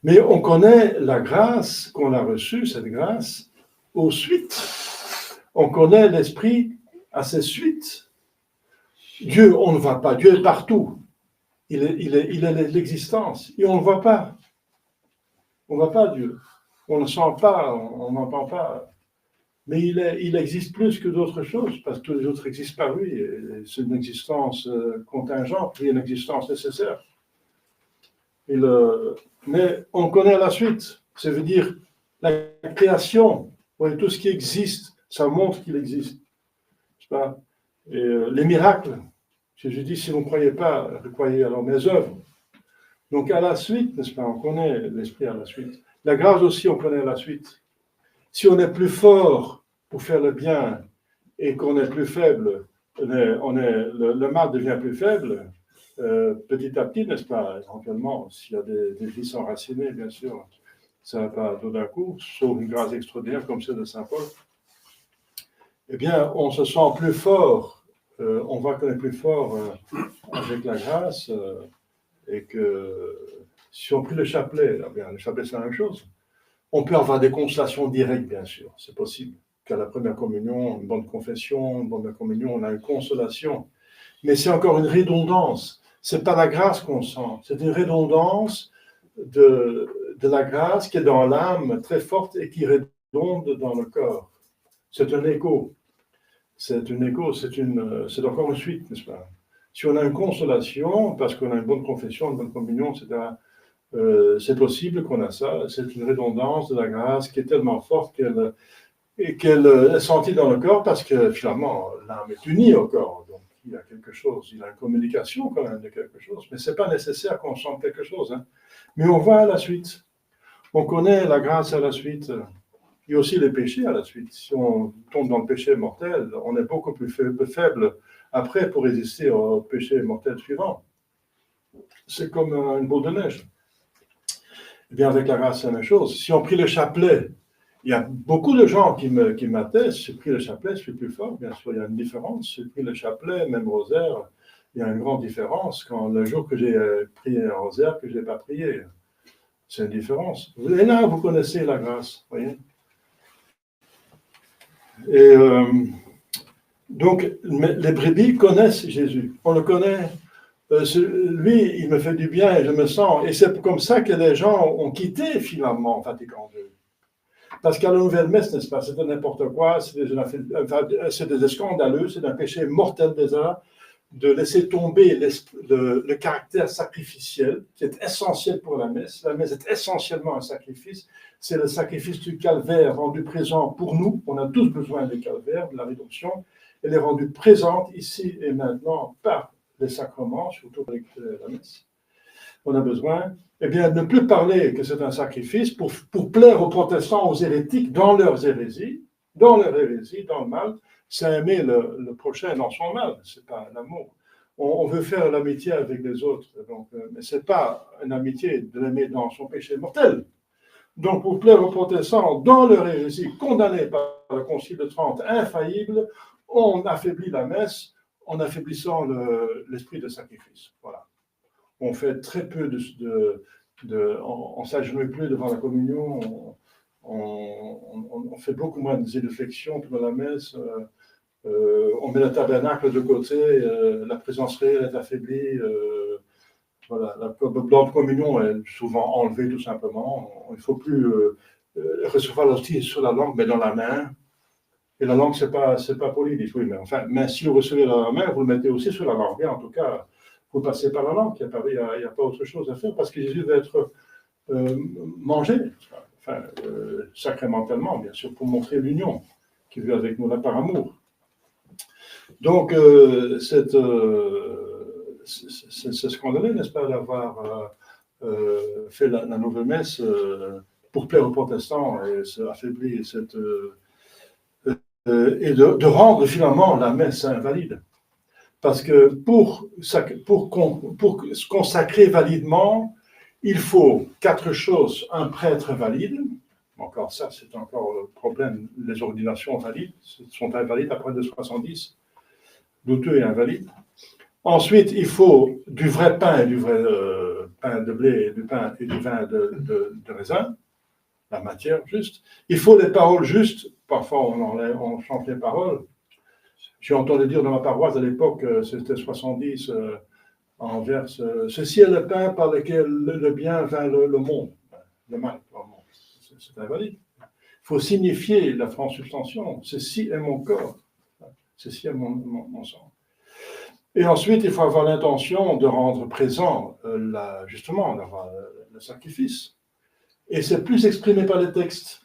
Mais on connaît la grâce qu'on a reçue, cette grâce, aux suites. On connaît l'esprit à ses suites. Dieu, on ne voit pas. Dieu est partout. Il est l'existence. Et on ne le voit pas. On ne voit pas Dieu. On ne le sent pas, on n'entend pas. Mais il existe plus que d'autres choses, parce que tous les autres existent par lui. Et c'est une existence contingente, puis une existence nécessaire. Mais on connaît la suite. Ça veut dire la création. Ouais, tout ce qui existe, ça montre qu'il existe. Pas et, les miracles. Je dis, si vous ne croyez pas, croyez alors mes œuvres. Donc à la suite, n'est-ce pas, on connaît l'esprit à la suite. La grâce aussi, on connaît la suite. Si on est plus fort pour faire le bien et qu'on est plus faible, le mal devient plus faible, petit à petit, n'est-ce pas, éventuellement, s'il y a des vies enracinées, bien sûr, ça ne va pas tout d'un coup, sauf une grâce extraordinaire comme celle de Saint Paul. Eh bien, on se sent plus fort on voit qu'on est plus fort avec la grâce et que si on prie le chapelet, eh bien, le chapelet c'est la même chose. On peut avoir des consolations directes, bien sûr, c'est possible. Qu'à la première communion, une bonne confession, une bonne communion, on a une consolation. Mais c'est encore une redondance. Ce n'est pas la grâce qu'on sent, c'est une redondance de la grâce qui est dans l'âme très forte et qui redonde dans le corps. C'est un écho. C'est encore une suite, n'est-ce pas? Si on a une consolation, parce qu'on a une bonne confession, une bonne communion, etc., c'est possible qu'on a ça. C'est une redondance de la grâce qui est tellement forte qu'elle est sentie dans le corps parce que finalement, l'âme est unie au corps. Donc, il y a quelque chose, il y a une communication quand même de quelque chose. Mais ce n'est pas nécessaire qu'on sente quelque chose. Hein. Mais on voit à la suite. On connaît la grâce à la suite. Il y a aussi les péchés à la suite. Si on tombe dans le péché mortel, on est beaucoup plus faible après pour résister au péché mortel suivant. C'est comme une boule de neige. Eh bien, avec la grâce, c'est la même chose. Si on prie le chapelet, il y a beaucoup de gens qui m'attestent, j'ai pris le chapelet, je suis plus fort, bien sûr, il y a une différence. J'ai pris le chapelet, même rosaire, il y a une grande différence quand le jour que j'ai prié un rosaire, que je n'ai pas prié. C'est une différence. Et là, vous connaissez la grâce, voyez. Et donc, les brebis connaissent Jésus. On le connaît. Lui, il me fait du bien et je me sens. Et c'est comme ça que les gens ont quitté finalement Vatican II. Parce qu'à la nouvelle messe, n'est-ce pas, c'est n'importe quoi, c'est des scandaleux, c'est un péché mortel déjà, de laisser tomber le caractère sacrificiel qui est essentiel pour la messe. La messe est essentiellement un sacrifice. C'est le sacrifice du calvaire rendu présent pour nous. On a tous besoin du calvaire, de la rédemption. Elle est rendue présente ici et maintenant par les sacrements, surtout avec la messe. On a besoin, eh bien, de ne plus parler que c'est un sacrifice pour plaire aux protestants, aux hérétiques, dans leurs hérésies, dans le mal, c'est aimer le prochain dans son mal, c'est pas l'amour. On veut faire l'amitié avec les autres, donc, mais c'est pas une amitié de l'aimer dans son péché mortel. Donc, pour plaire aux protestants, dans leur hérésie, condamnés par le Concile de Trente, infaillible, on affaiblit la messe en affaiblissant l'esprit de sacrifice. Voilà. On fait très peu on ne s'agenouille plus devant la communion, on fait beaucoup moins de zéluflexion pendant la messe, on met le tabernacle de côté, la présence réelle est affaiblie, voilà, la communion est souvent enlevée tout simplement, il ne faut plus recevoir l'hostie sur la langue, mais dans la main. Et la langue, c'est pas poli, dit oui, mais enfin, mais si vous recevez dans la main, vous le mettez aussi sur la langue. Et en tout cas, vous passez par la langue, il n'y a pas autre chose à faire, parce que Jésus va être mangé, enfin, sacramentellement, bien sûr, pour montrer l'union qu'il veut avec nous là par amour. Donc, c'est scandaleux, n'est-ce pas, d'avoir fait la nouvelle messe pour plaire aux protestants et affaiblir et de rendre finalement la messe invalide. Parce que pour consacrer validement, il faut 4 choses. Un prêtre valide, encore ça, c'est encore le problème, les ordinations valides sont invalides après 270, douteux et invalides. Ensuite, il faut du vrai pain et du vrai pain de blé, du pain et du vin de raisin, la matière juste. Il faut les paroles justes. Parfois, on chante les paroles. J'ai entendu dire dans ma paroisse à l'époque, c'était 70, en verse, ceci est le pain par lequel le bien vint le monde, le mal par le monde. C'est invalide. Il faut signifier la transubstantiation. Ceci est mon corps, ceci est mon sang. Et ensuite, il faut avoir l'intention de rendre présent, justement, d'avoir le sacrifice. Et c'est plus exprimé par les textes.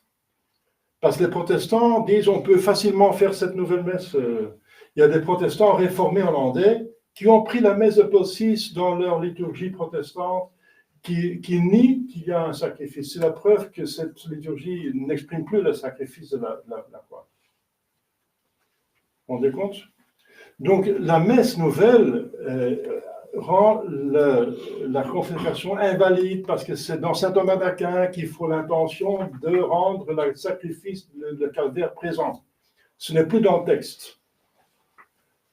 Parce que les protestants disent on peut facilement faire cette nouvelle messe. Il y a des protestants réformés hollandais qui ont pris la messe de Paul VI dans leur liturgie protestante, qui nient qu'il y a un sacrifice. C'est la preuve que cette liturgie n'exprime plus le sacrifice de la croix. Vous vous rendez compte? Donc la messe nouvelle rend la consécration invalide parce que c'est dans saint Thomas d'Aquin qu'il faut l'intention de rendre le sacrifice, le calvaire présent. Ce n'est plus dans le texte.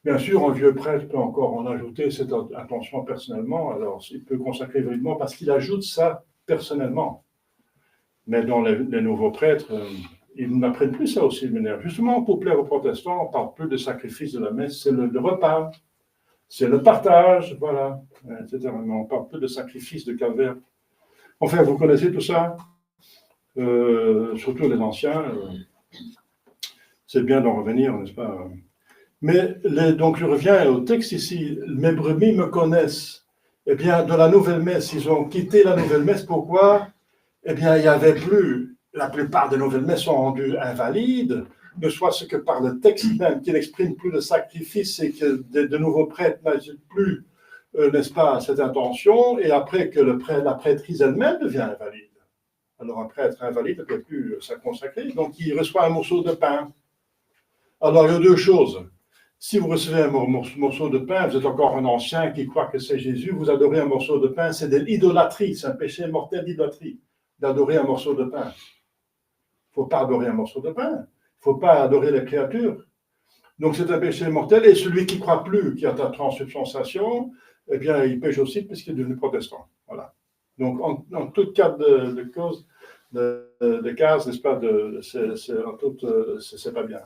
Bien sûr, un vieux prêtre peut encore en ajouter cette intention personnellement, alors il peut consacrer validement parce qu'il ajoute ça personnellement. Mais dans les nouveaux prêtres, ils n'apprennent plus ça au séminaire. Justement, pour plaire aux protestants, on parle peu de sacrifice de la messe, c'est le repas, c'est le partage, voilà, etc. Mais on parle peu de sacrifice de calvaire. Enfin, vous connaissez tout ça, surtout les anciens. C'est bien d'en revenir, n'est-ce pas? Mais donc je reviens au texte ici. Mes brebis me connaissent. Eh bien, de la nouvelle messe, ils ont quitté la nouvelle messe. Pourquoi? Eh bien, il n'y avait plus. La plupart des nouvelles messes sont rendues invalides, ne soit-ce que par le texte même qui n'exprime plus le sacrifice et que de nouveaux prêtres n'agitent plus, n'est-ce pas, cette intention, et après que la prêtrise elle-même devient invalide. Alors, un prêtre invalide ne peut plus se consacrer, donc il reçoit un morceau de pain. Alors, il y a deux choses. Si vous recevez un morceau de pain, vous êtes encore un ancien qui croit que c'est Jésus, vous adorez un morceau de pain, c'est de l'idolâtrie, c'est un péché mortel d'idolâtrie, d'adorer un morceau de pain. Il ne faut pas adorer un morceau de pain, il ne faut pas adorer les créatures. Donc c'est un péché mortel, et celui qui ne croit plus, qui a la transubstantiation, eh bien il pêche aussi puisqu'il est devenu protestant. Voilà. Donc en tout cas de cause, de cas, n'est-ce pas, c'est pas bien.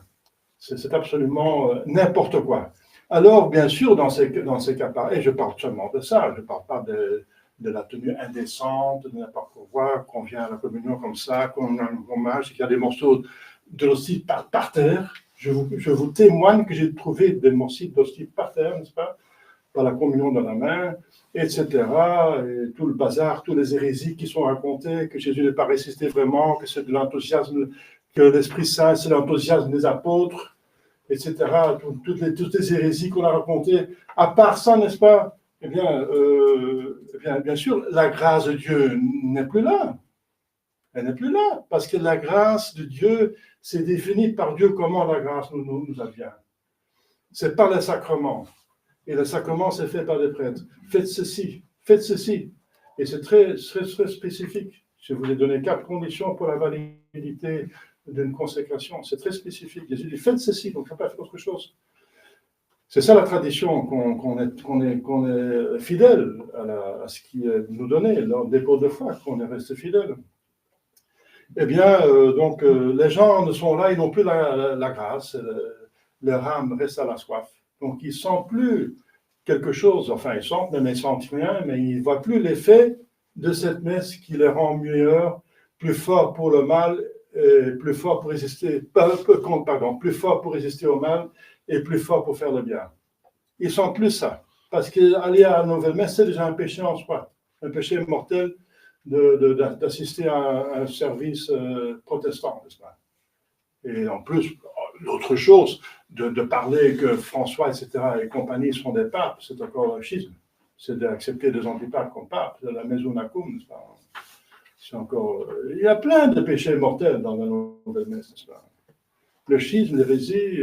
C'est absolument n'importe quoi. Alors, bien sûr, dans ces cas pareils, je parle seulement de ça, je ne parle pas de la tenue indécente, de n'importe quoi, qu'on vient à la communion comme ça, qu'on a un hommage, qu'il y a des morceaux de l'hostie par terre. Je vous témoigne que j'ai trouvé des morceaux d'hostie par terre, n'est-ce pas, par la communion dans la main, etc. Et tout le bazar, toutes les hérésies qui sont racontées, que Jésus n'est pas ressuscité vraiment, que c'est de l'enthousiasme, que l'Esprit Saint, c'est l'enthousiasme des apôtres, etc. Toutes les hérésies qu'on a racontées. À part ça, n'est-ce pas? Eh bien, bien sûr, la grâce de Dieu n'est plus là. Elle n'est plus là, parce que la grâce de Dieu, c'est défini par Dieu comment la grâce nous advient. C'est par les sacrements. Et le sacrement, c'est fait par les prêtres. Faites ceci, faites ceci. Et c'est très, très, très spécifique. Je vous ai donné 4 conditions pour la validité d'une consécration. C'est très spécifique. Jésus dit, faites ceci, donc il ne faut pas faire autre chose. C'est ça la tradition, qu'on est fidèle à ce qui est nous donné, le dépôt de foi, qu'on est resté fidèle. Eh bien, les gens ne sont là, ils n'ont plus la grâce, leur âme reste à la soif. Donc, ils ne sentent plus quelque chose, enfin, ils sentent, mais ils ne sentent rien, mais ils ne voient plus l'effet de cette messe qui les rend meilleurs, plus forts pour le mal, et plus forts pour résister, plus forts pour résister au mal et plus forts pour faire le bien. Ils ne sentent plus ça, parce qu'aller à la nouvelle messe, c'est déjà un péché en soi, un péché mortel d'assister à un service protestant, n'est-ce pas? Et en plus, l'autre chose, de parler que François, etc., et compagnie sont des papes, c'est encore un schisme. C'est d'accepter des antipapes comme papes, c'est la maison nacum, n'est-ce pas? C'est encore... Il y a plein de péchés mortels dans la nouvelle messe, n'est-ce pas? Le schisme, l'hérésie,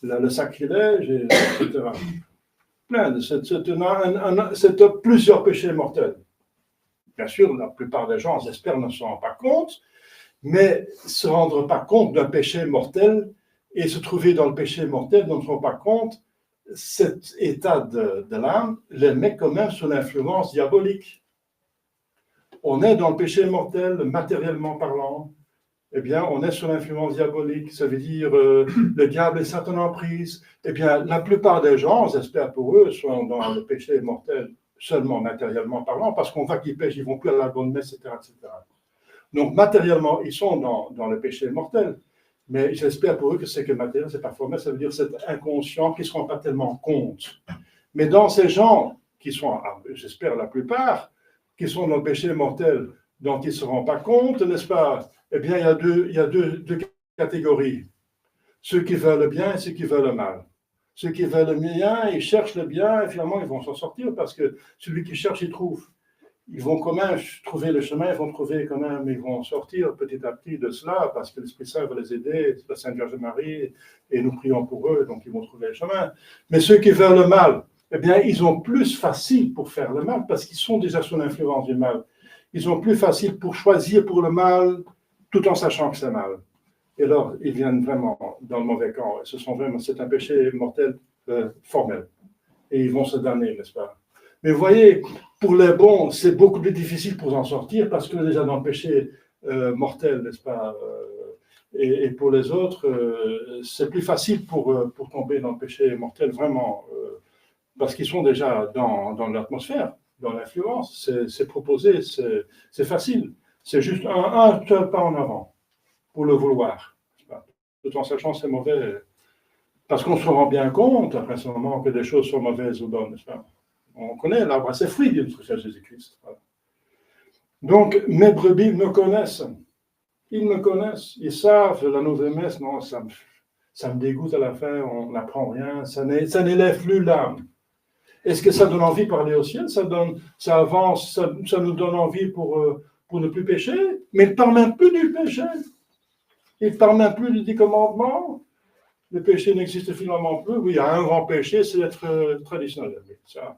le sacrilège, etc. Plein de... C'est plusieurs péchés mortels. Bien sûr, la plupart des gens, j'espère, ne se rendent pas compte, mais se rendre pas compte d'un péché mortel et se trouver dans le péché mortel ne se rend pas compte, cet état de l'âme les met quand même sous l'influence diabolique. On est dans le péché mortel, matériellement parlant, eh bien, on est sous l'influence diabolique, ça veut dire le diable est Satan en prise. Eh bien, la plupart des gens, j'espère pour eux, sont dans le péché mortel seulement matériellement parlant, parce qu'on voit qu'ils pêchent, ils ne vont plus à la bonne messe, etc., etc. Donc, matériellement, ils sont dans le péché mortel. Mais j'espère pour eux que c'est que matériel, c'est pas formel, ça veut dire c'est inconscient, qu'ils ne se rendent pas tellement compte. Mais dans ces gens qui sont, j'espère la plupart, qui sont dans le péché mortel, dont ils ne se rendent pas compte, n'est-ce pas? Eh bien, il y a deux catégories. Ceux qui veulent le bien et ceux qui veulent le mal. Ceux qui veulent le bien, ils cherchent le bien et finalement, ils vont s'en sortir parce que celui qui cherche, il trouve. Ils vont quand même trouver le chemin, ils vont sortir petit à petit de cela parce que l'Esprit Saint va les aider, la Sainte Vierge Marie, et nous prions pour eux, donc ils vont trouver le chemin. Mais ceux qui veulent le mal, eh bien, ils ont plus facile pour faire le mal parce qu'ils sont déjà sous l'influence du mal. Ils ont plus facile pour choisir pour le mal tout en sachant que c'est mal. Et alors, ils viennent vraiment dans le mauvais camp. C'est un péché mortel formel. Et ils vont se damner, n'est-ce pas? Mais vous voyez, pour les bons, c'est beaucoup plus difficile pour en sortir parce que déjà dans le péché mortel, n'est-ce pas? Et pour les autres, c'est plus facile pour tomber dans le péché mortel, vraiment, parce qu'ils sont déjà dans l'atmosphère, dans l'influence. C'est proposé, c'est facile. C'est juste un seul pas en avant pour le vouloir. Tout en sachant que c'est mauvais. Parce qu'on se rend bien compte, après ce moment, que des choses sont mauvaises ou bonnes, n'est-ce pas? On connaît l'arbre à ses fruits, dit notre Seigneur Jésus-Christ. Voilà. Donc, mes brebis me connaissent. Ils me connaissent. Ils savent, la nouvelle messe, non, ça me dégoûte à la fin, on n'apprend rien, ça n'élève plus l'âme. Est-ce que ça donne envie de parler au ciel? Ça avance, ça nous donne envie pour ne plus pécher? Mais il ne parle même plus du péché. Il ne parle même plus du 10 commandements. Le péché n'existe finalement plus. Oui, il y a un grand péché, c'est d'être traditionnel. Ça,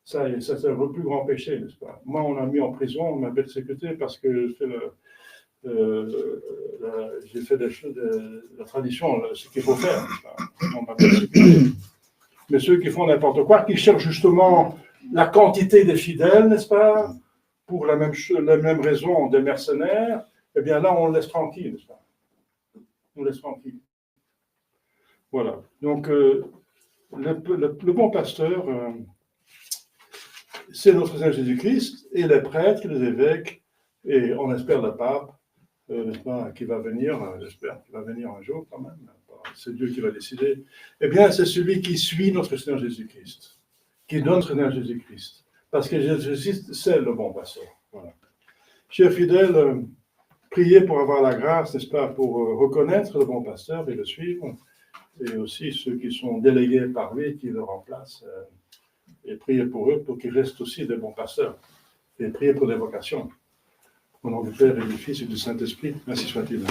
c'est le plus grand péché, n'est-ce pas? Moi, on m'a mis en prison, on m'a persécuté parce que j'ai fait des choses de la tradition, ce qu'il faut faire. On m'a persécuté. Mais ceux qui font n'importe quoi, qui cherchent justement la quantité des fidèles, n'est-ce pas? Pour la même raison des mercenaires, eh bien là, on le laisse tranquille, n'est-ce pas? On le laisse tranquille. Voilà. Donc, le bon pasteur, c'est notre Seigneur Jésus-Christ, et les prêtres, les évêques, et on espère le pape, n'est-ce pas, qui va venir, j'espère qu'il va venir un jour quand même, c'est Dieu qui va décider. Eh bien, c'est celui qui suit notre Seigneur Jésus-Christ, qui donne notre Seigneur Jésus-Christ, parce que Jésus-Christ, c'est le bon pasteur. Voilà. Chers fidèles, priez pour avoir la grâce, n'est-ce pas, pour reconnaître le bon pasteur et le suivre, et aussi ceux qui sont délégués par lui, qui le remplacent, et priez pour eux, pour qu'ils restent aussi des bons pasteurs, et priez pour des vocations. Au nom du Père et du Fils et du Saint-Esprit, ainsi soit-il.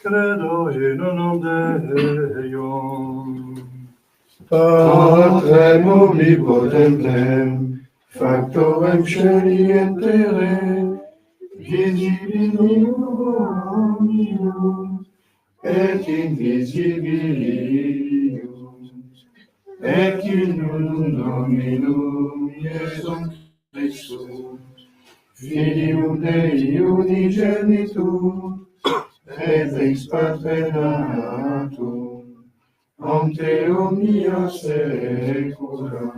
Credo in unum Deum. Patrem omnipotentem, factorem celi et terrae, visibilium omnium, et invisibilium, et in unum Dominum Iesum Christum, Filium Dei unigenitum, et ex Patre natum, ante omnia saecula,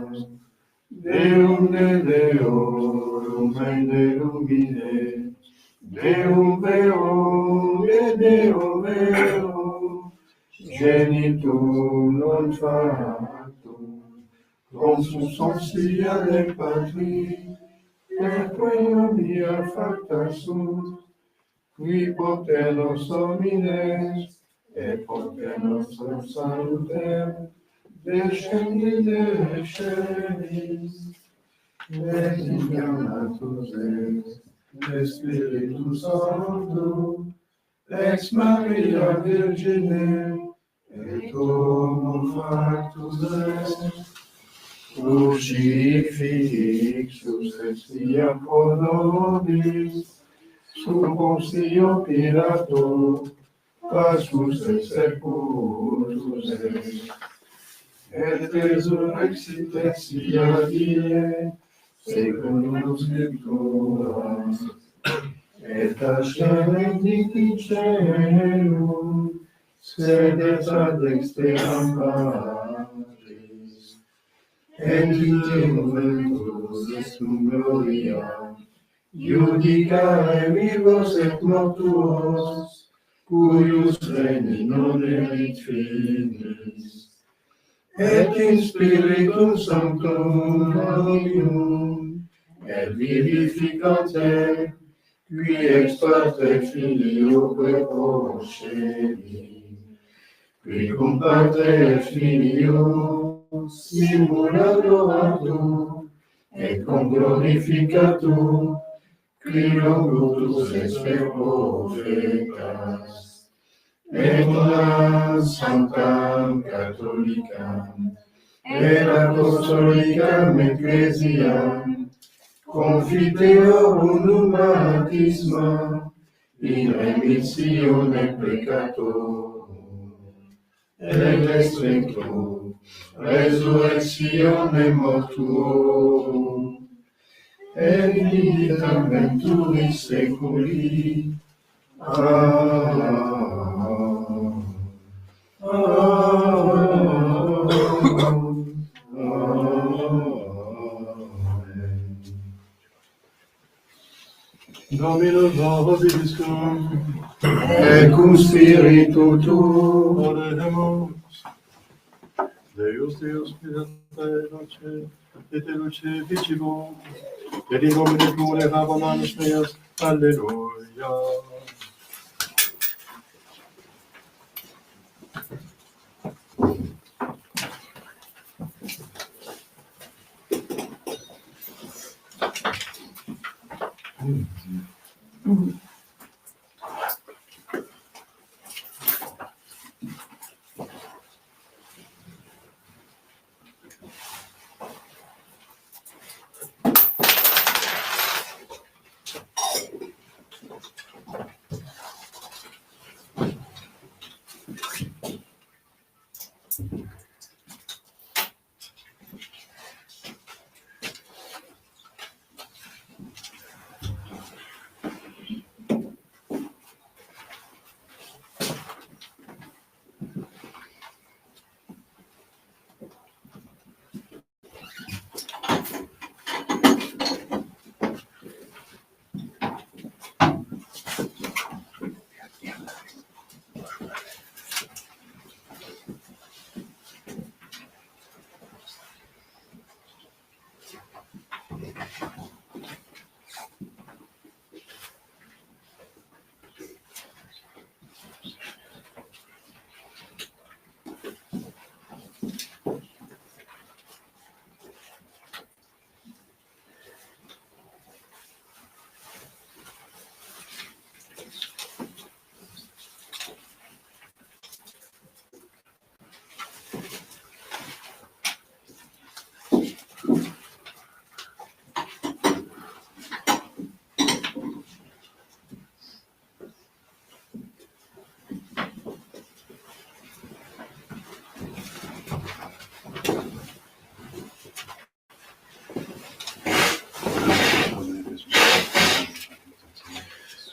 Deum de Deorum et Deum mine, Deum verum et Deum verum, genitum non factum, consubstantiale Patri, per quae omnia facta sunt, qui poter nos homines, et poter nostrum salutem, descendi de celis, et incarnatus est, Spiritus Sancto, ex Maria Virgine, et homo factus est, crucifixus extia pro nobis, sub Pontio Pilato, passus et sepultus est, et resurrexit exia die, secundum Scripturas, et ascendit in caelum, sedet ad dexteram Patris, et in momentus est gloria, Judicare vivos et mortuos, cuius regni non erit finis, et in Spiritum Sanctum Dominum, et vivificante, qui ex parte filioque procedi, qui cum parte et filio simuladoratum, et cum glorificatum, qui locutus esque profetas, et una sanctam catholicam, et apostolicam ecclesiam, confiteor unum baptisma, in remissione peccatorum, et extinctum resurrectione mortuorum, et vita venturis seculi. Amen. Dominus vobiscum, Et cum spiritu tuo, oremus. Deus Pidate noce, et luce dicibo, et in nomine tuo habamanus meas, alleluia.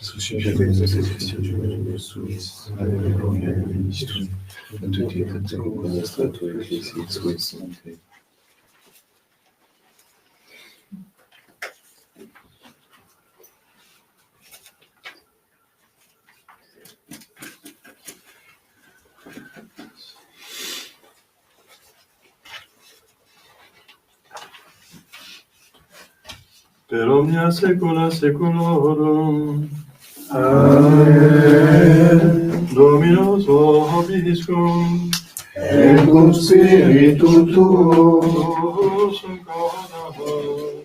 Sujet des questions du monde soumise, Alléluia, bénis-tu, à tout état de reconnaître à toi, Église, soit santé. Per omnia saecula saeculorum. Amen. Dominus vobiscum, Et cum spiritu tuo, Sum cordamus,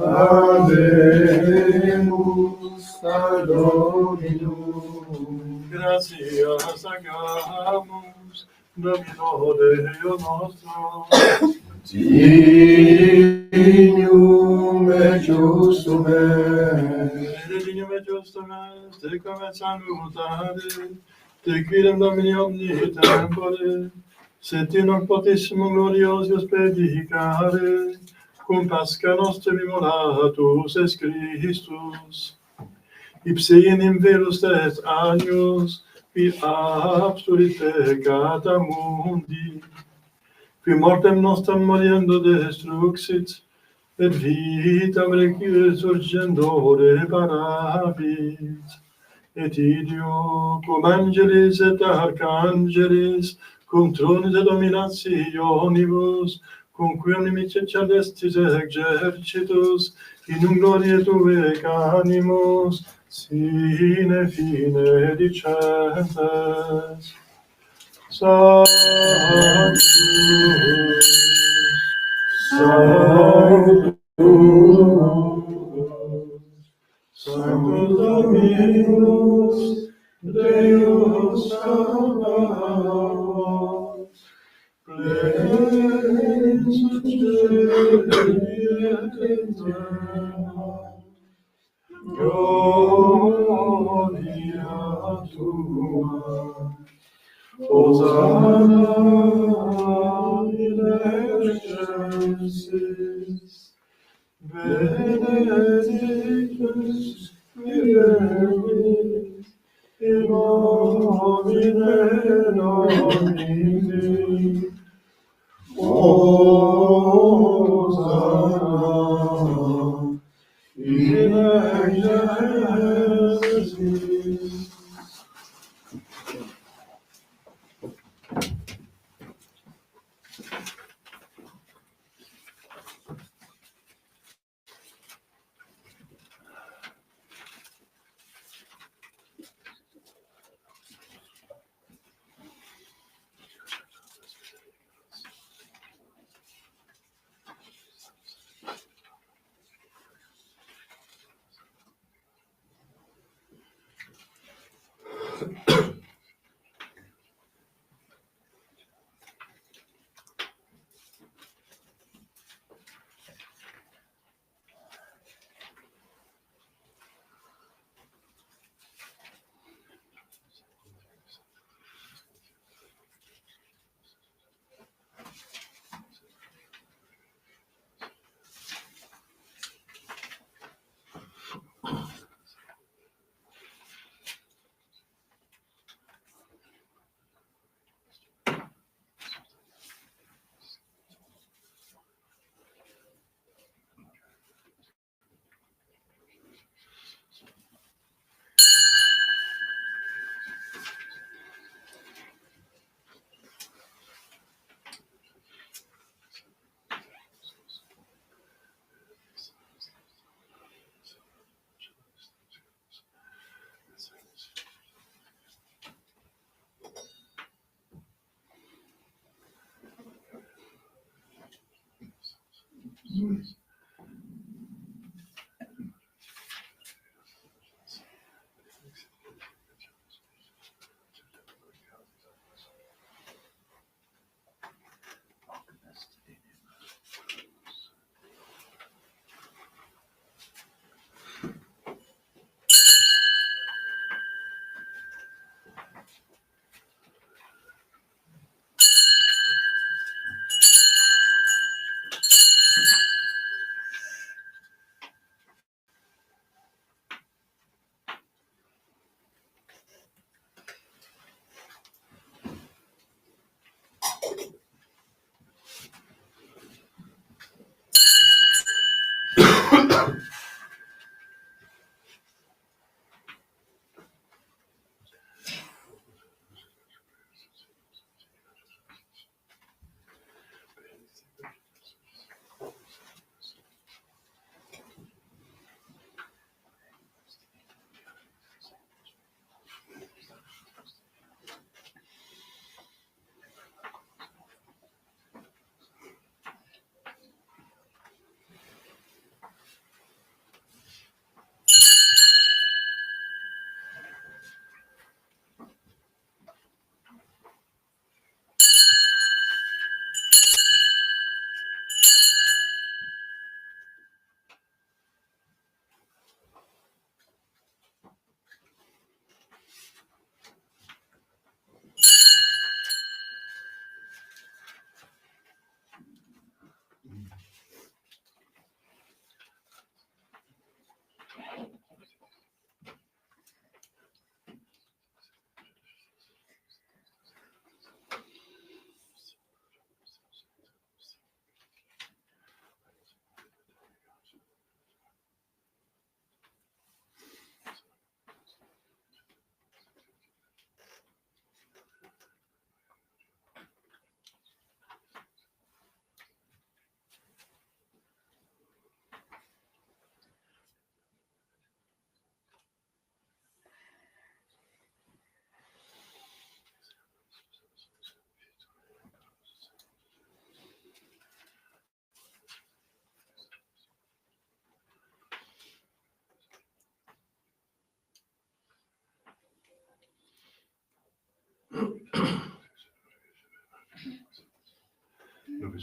Habemus ad Dominum. gratias agamus, Domino Deo nostro, Dignum et justum est, Dignum et justum est, te come salutare, te quidem Domini omni tempore, sed in hoc potissimum gloriosius predicare, cum Pascha nostrum immolatus est Christus, ipse in verus est agnus, qui abstulit peccata mundi, qui mortem nostram moriendo destruxit, et vitam resurgendore parabit, et idio cum angelis et archangelis, cum tronis et dominationibus, cum quiam nimice celestis exercitus, in gloria Tuae animus, sine fine dicentes. Sanctus, Sanctus, Sanctus Dominus, Deus Sabaoth, plens et terra, gloria Tua. Hosanna in excelsis, benedictus fidelis, in nomine Domini. Hosanna in excelsis.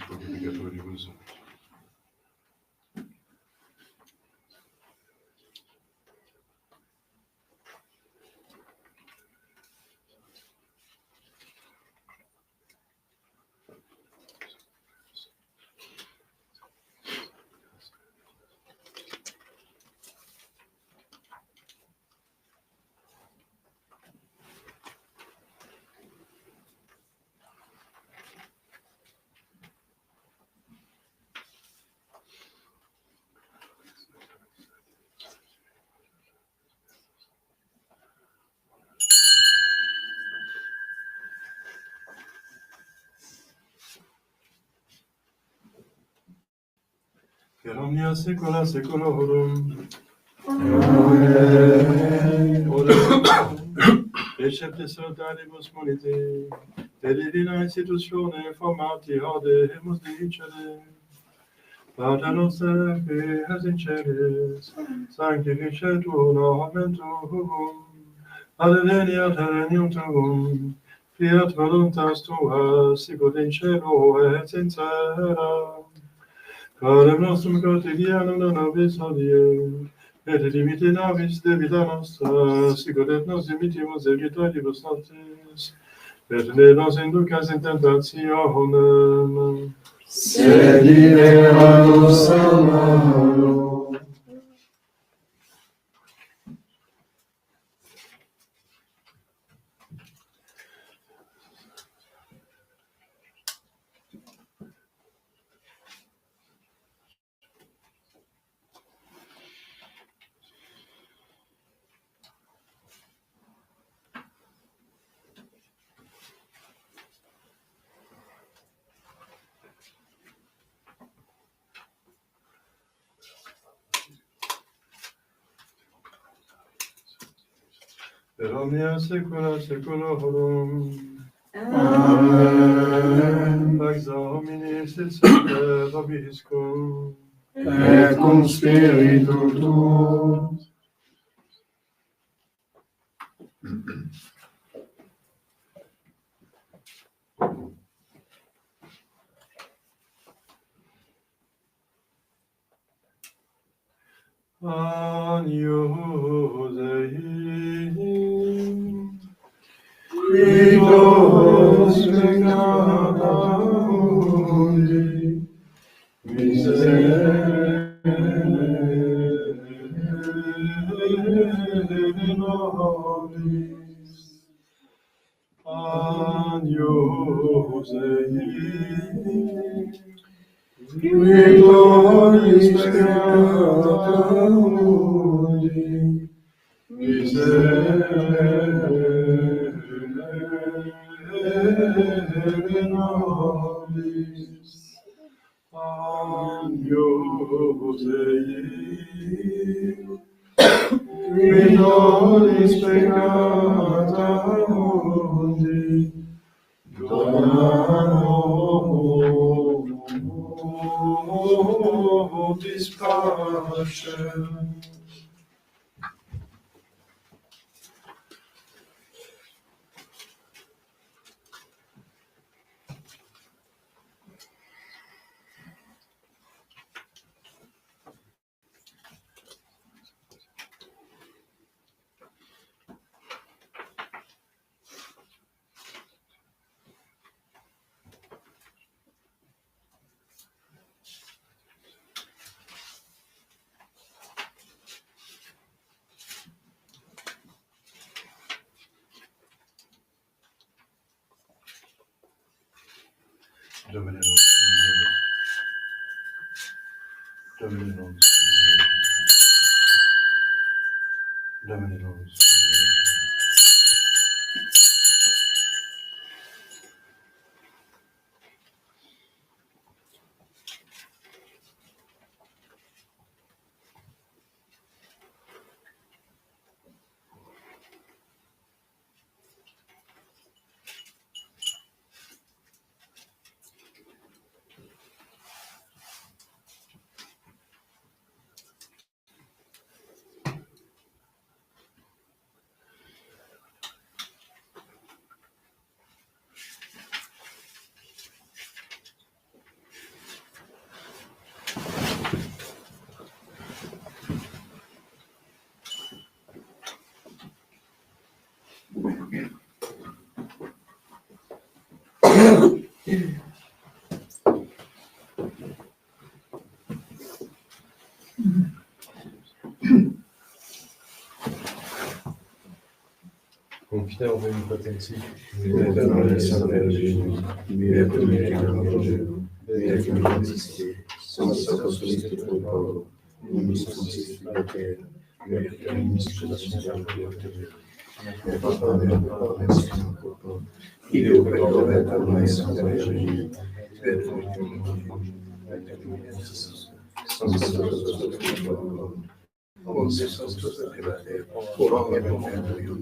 obligatorius. Per omnia saecula saeculorum. Amen. Ora recepte salutaribus munite, per divina institutione formati audemus dicere. Pater noster, qui es in celis, sanctificetur nomen tuum, adveniat regnum tuum, fiat voluntas tua, sicut in cielo et in terra. Panem nostrum quotidianum da nobis hodie, et dimitte nobis debita nostra, sicut et nos dimittimus debitoribus nostris, et ne nos inducas in tentationem, sed libera-nos a malo. per omnia saecula saeculorum. Amen. Pax Domini sit semper vobiscum. Et cum spiritu tuo. Agnus Dei, qui nos peccata mundi, miserere nobis. Agnus Dei, qui tollis peccata mundi, miserere nobis. Agnus Dei, qui tollis peccata mundi, dona nobis pacem. Domine nostrum, Domine nostrum, Domine nostrum. Confident en omnipotentie, Éternel Saint-Père Jésus, mieux que Dieu, mieux que l'humanité, sans sacrifice de ton corps, nous sommes célibataires, mieux que l'administration de Dieu. Mais papa, merci encore. Il est au pardon éternel Saint-Père Jésus, mieux que l'humanité, sans sacrifice de ton corps, nous sommes célibataires, pour en revenir de nous.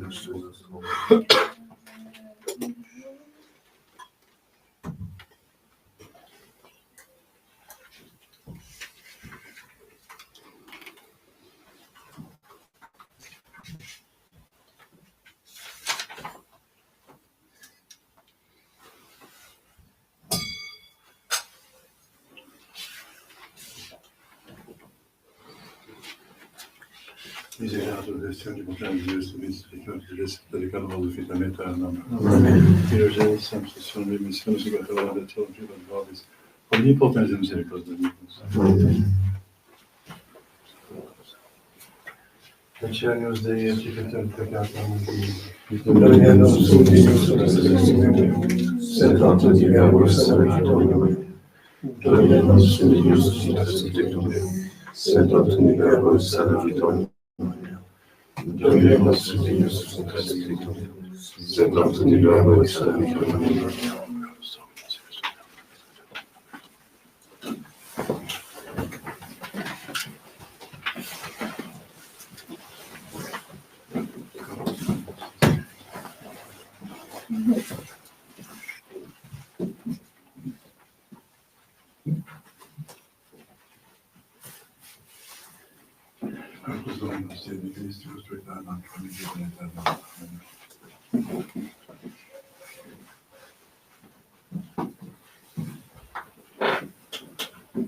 Misericordia del Signore, di Gesù, misericordia di Gesù, dedicando la vita eterna. Amen. Dio Gesù, sempre sono le missioni che trovano da ciò che vobis. Omnipotenza misericordia di Dio. Amen. Agnus Dei, Fichtetum Peccatum, Dominus sed tanto diabolo salvator. Dominus sed tanto diabolo salvator. Dominus sed tanto diabolo salvator. Corpus Dominus Dei Christi, custode aeternam, famiglia aeternam. Amen.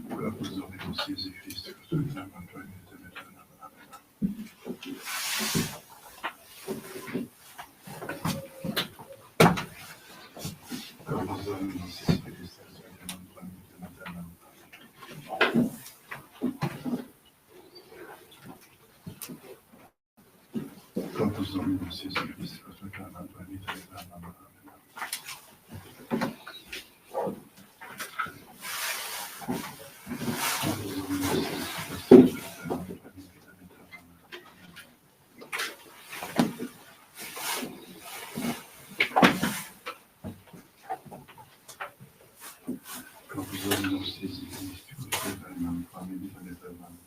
Corpus Dominus Dei Christi, custode aeternam, famiglia aeternam. Amen. Corpus Dominus Dei Christi, custode aeternam, famiglia aeternam. Corpus Dominus Dei Christi, custode aeternam, famiglia aeternam. Amen. Corpus Dominus Dei Christi, custode aeternam, famiglia aeternam.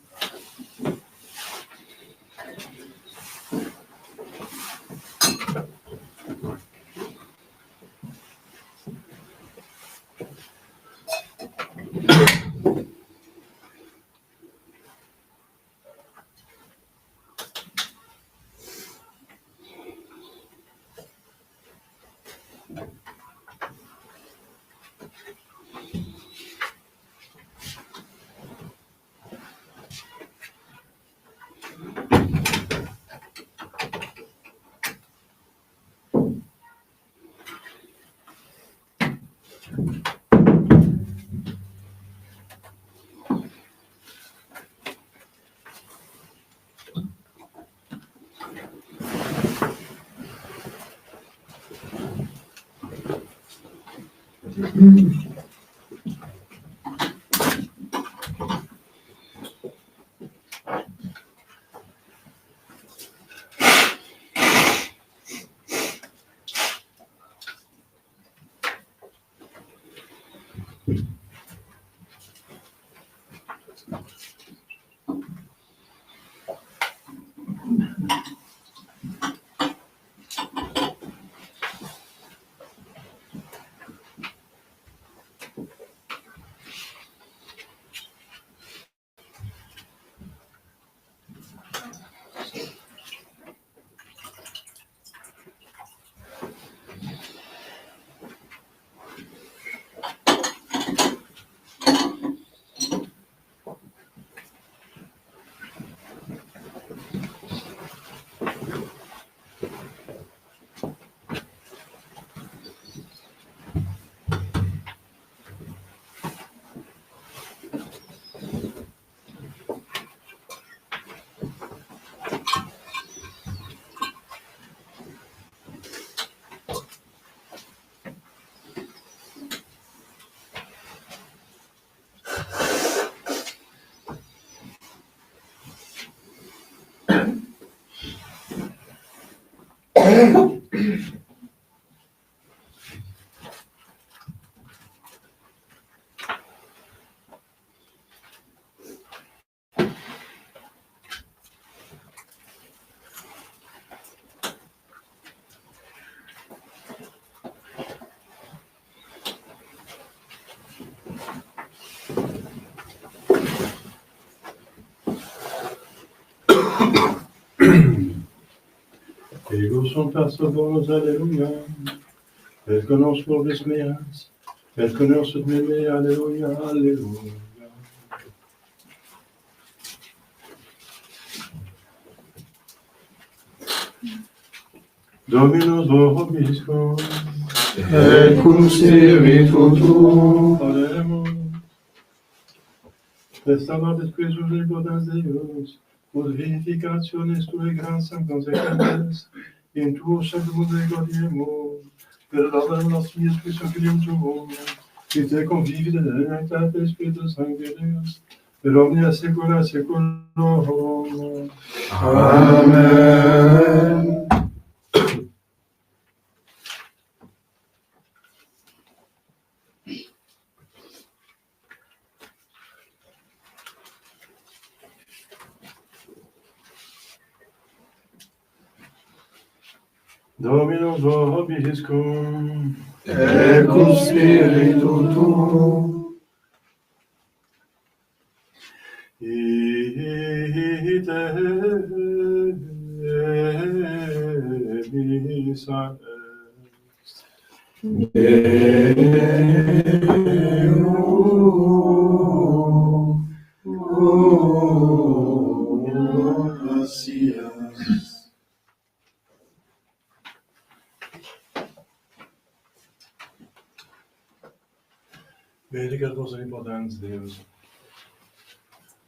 Ego son persevos, alléluia. El conozco mis mías. El conozco mis mías, alléluia, alléluia. Dominus vobiscum. Et cum spiritu tuo. Oremos. Restaurad Spiritus et potens Deus, ut vivificationes tue gran sanctos ecclesias, in tuo sanctum gaudiemo, per laudem nostrum Spiritus Filium tuum, qui te convivit in unitate Spiritus Sancti Deus, per omnia saecula saeculorum. Amen. Dominus vobiscum. Et cum spiritu tuo. Ite missa est. Benedicat vos omnipotens Deus,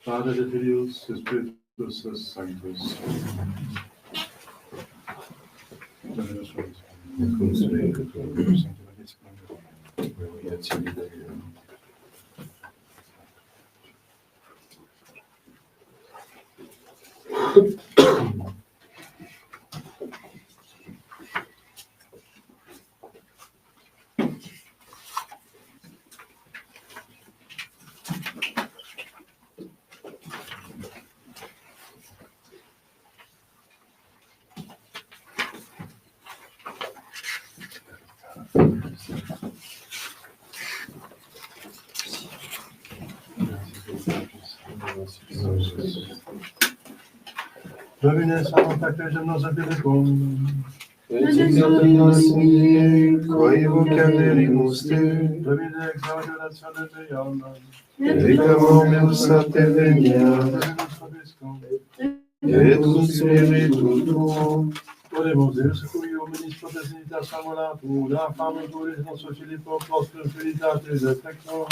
Pater et Filius et Spiritus Sanctus. Dominus vobiscum. Et cum spiritu tuo. Sanctificationis. Gloriatione Deo. Domine Sancta Ecclesia Nosa Philippum. Quae vocanderimus te, Domine exaudatione Deum. Reclamam meus te venia, Dominus vobiscum. et cum spiritu tuo. Oremus Deus cui hominis potentitas amolatum, la fame turis nostro Filippo, nostrum felicitas et pectum,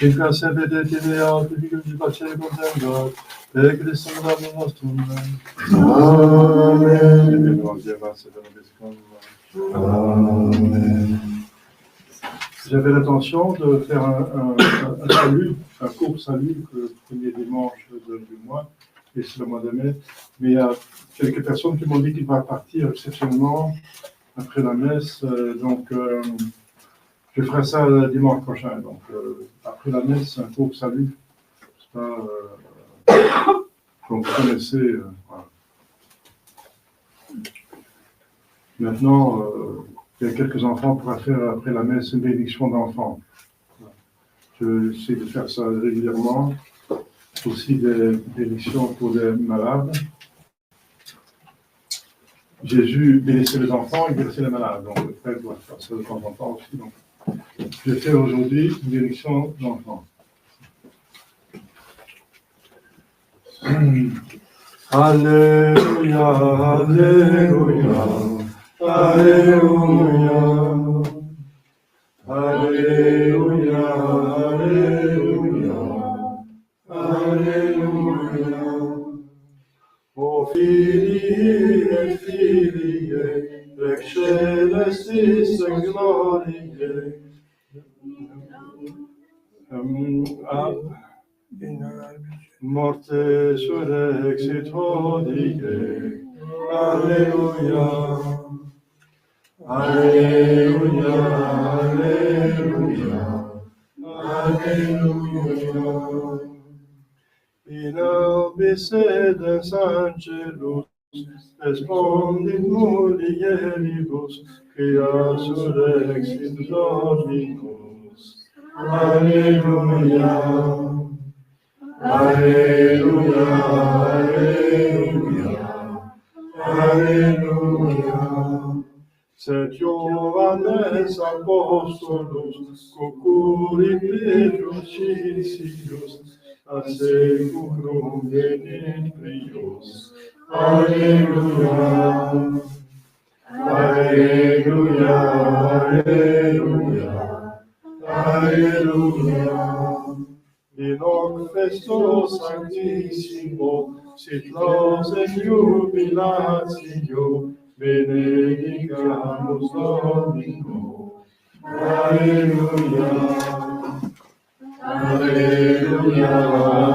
in qua sepete timea, tificum di pace contengat, per Christum Domum nostrum. Amen. Amen. J'avais l'intention de faire un salut, un court salut le premier dimanche du mois, et c'est le mois de mai, mais il y a quelques personnes qui m'ont dit qu'ils vont partir exceptionnellement après la messe, donc je ferai ça dimanche prochain. Donc après la messe, un court salut, c'est pas comme vous connaissez. Voilà. Maintenant, il y a quelques enfants pour faire après la messe une bénédiction d'enfants. Je essaie de faire ça régulièrement. Aussi des bénédictions pour les malades. Jésus bénissait les enfants, il bénissait les malades. Donc le frère doit faire ça de temps en temps aussi. Donc, je vais faire aujourd'hui une bénédiction d'enfants. Alléluia, Alléluia, Alléluia, Alléluia, Alléluia, Alléluia. O Filii et Filiae, excelsis in gloriae. Morte surrexit hodie, Alleluia. Alléluia, Alléluia, Alléluia. In albicedens angelus, respondit mulieribus, quia surrexit Dominus. Alleluia, Alleluia, Alleluia, Alleluia. Sed Johannes Apostolus, cucurit Petrus a secundum venit prius. Alleluia, Alleluia, Alleluia, Alleluia. In hoc festo sanctissimo, sit nos et jubilatio, benedicamus Domino. Alleluia, Alleluia,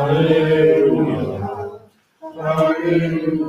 Alleluia, Alleluia.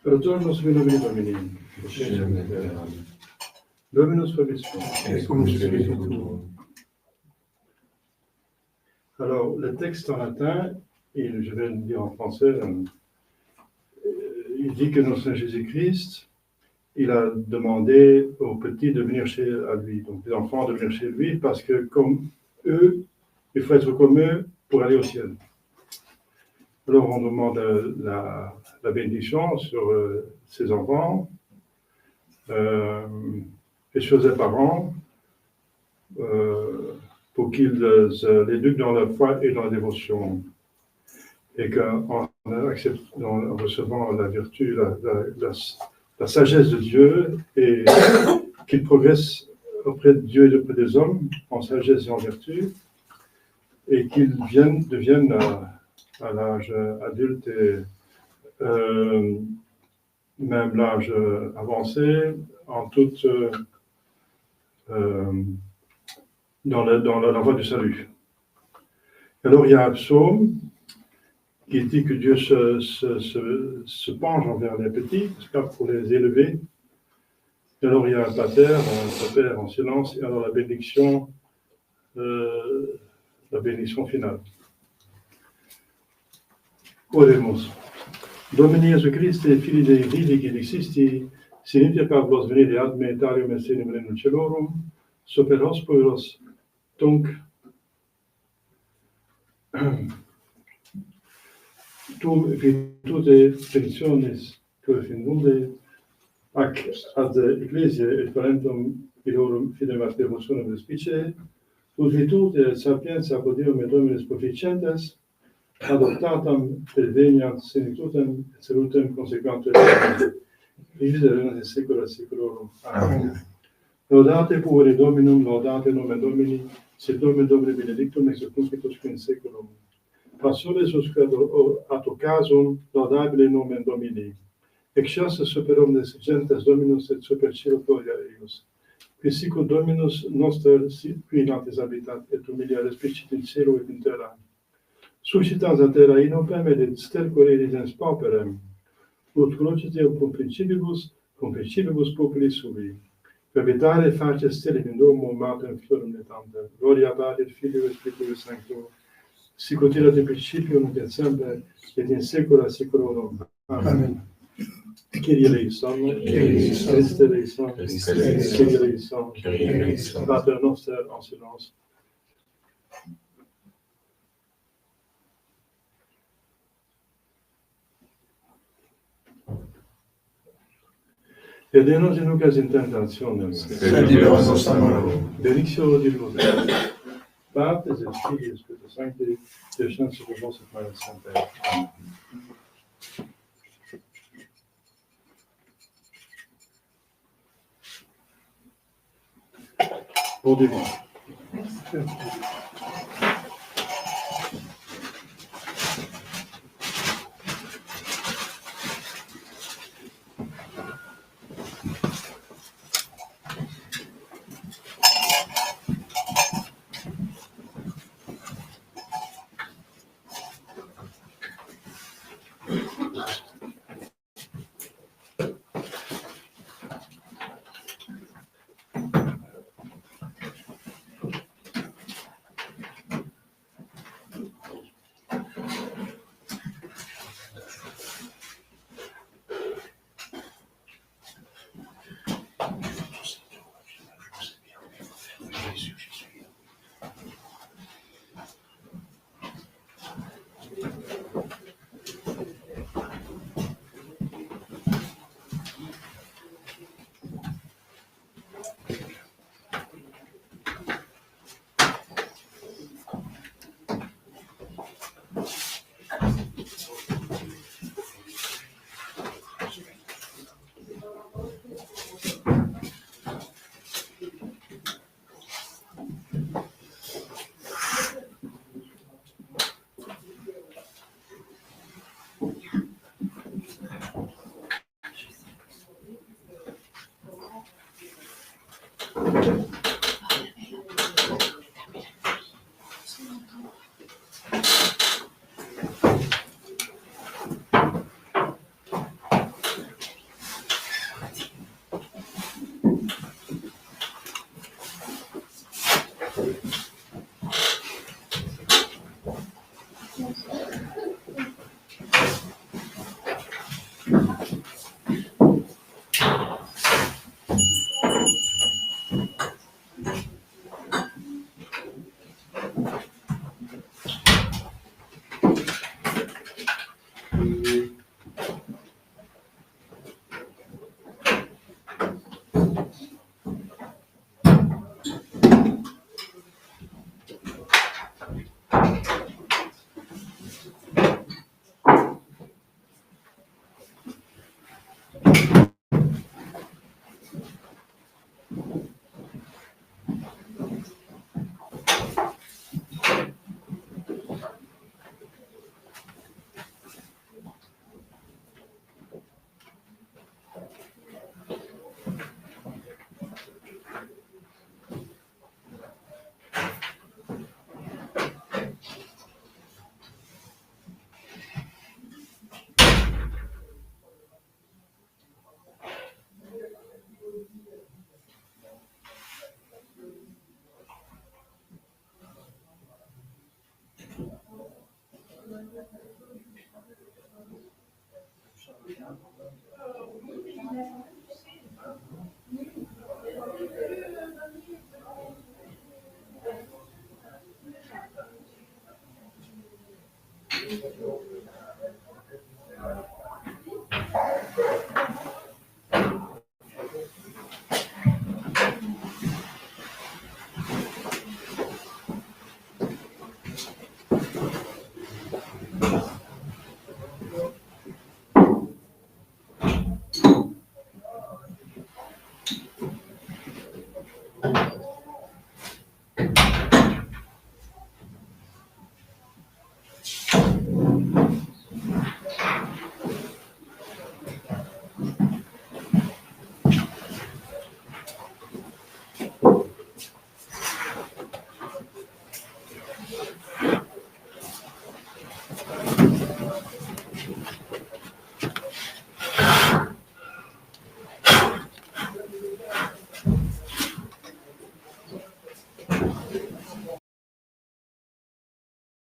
Dominus vino Domini. Dominus vobiscum. Et cum spiritu tuo. Alors, le texte en latin, et je vais le dire en français, il dit que notre Seigneur Jésus-Christ, il a demandé aux petits de venir à lui, donc les enfants de venir chez lui, parce que comme eux, il faut être comme eux pour aller au ciel. Alors on demande la bénédiction sur ses enfants et sur ses parents pour qu'ils l'éduquent dans la foi et dans la dévotion. Et qu'en recevant la vertu, la sagesse de Dieu, et qu'ils progressent auprès de Dieu et auprès des hommes en sagesse et en vertu, et qu'ils deviennent à l'âge adulte et même l'âge avancé, en toute dans la voie du salut. Alors il y a un psaume qui dit que Dieu se penche envers les petits, pour les élever. Et alors il y a un pater en silence, et alors la bénédiction finale. Oremus. Domini Jesu Christe, Filii Dei vivi, qui existi, Sinite Pavlos venire ad me etarium essenem renuncielorum, super hospuros, tunc tum virtute pensionis coefundunde, ac ad ecclesiae et parentum illorum fidem affermationem respice, ut virtute et sapientia ab Deum et Dominus proficientes, adoptatam perveniant senectutem et salutem consequentur Eis et secula seculorum. Amen. Laudate pueri Dominum, laudate nomen Domini, sit nomen Domini benedictum ex hoc nunc et usque in seculum. Passoles usque ad occasum laudabile nomen Domini. Excelsis super omnes gentes Dominus et super cielo gloria eius. Qui sicut Dominus noster qui in altis habitat et humilia respicit in cielo et in terra. Suscitans a terra inopem et stercore eridens pauperem. Ut crucis Deo cum principibus populi sui. Verbitare faces stelit in domo matem fiorum netante. Gloria Patri et Filio et Spiritui Sancto. Sicut erat in principio nunc et semper et in saecula saeculorum. Amen. Kyrie eleison, Christe eleison, Kyrie eleison, Pater noster en silence. Et de nos in lucas in tentationem, Sed libera nos a malo. benedictio Deus, Pater et Filii et Spiritus Sancti, descens sur vos et manet semper. Amen. Bon dimanche.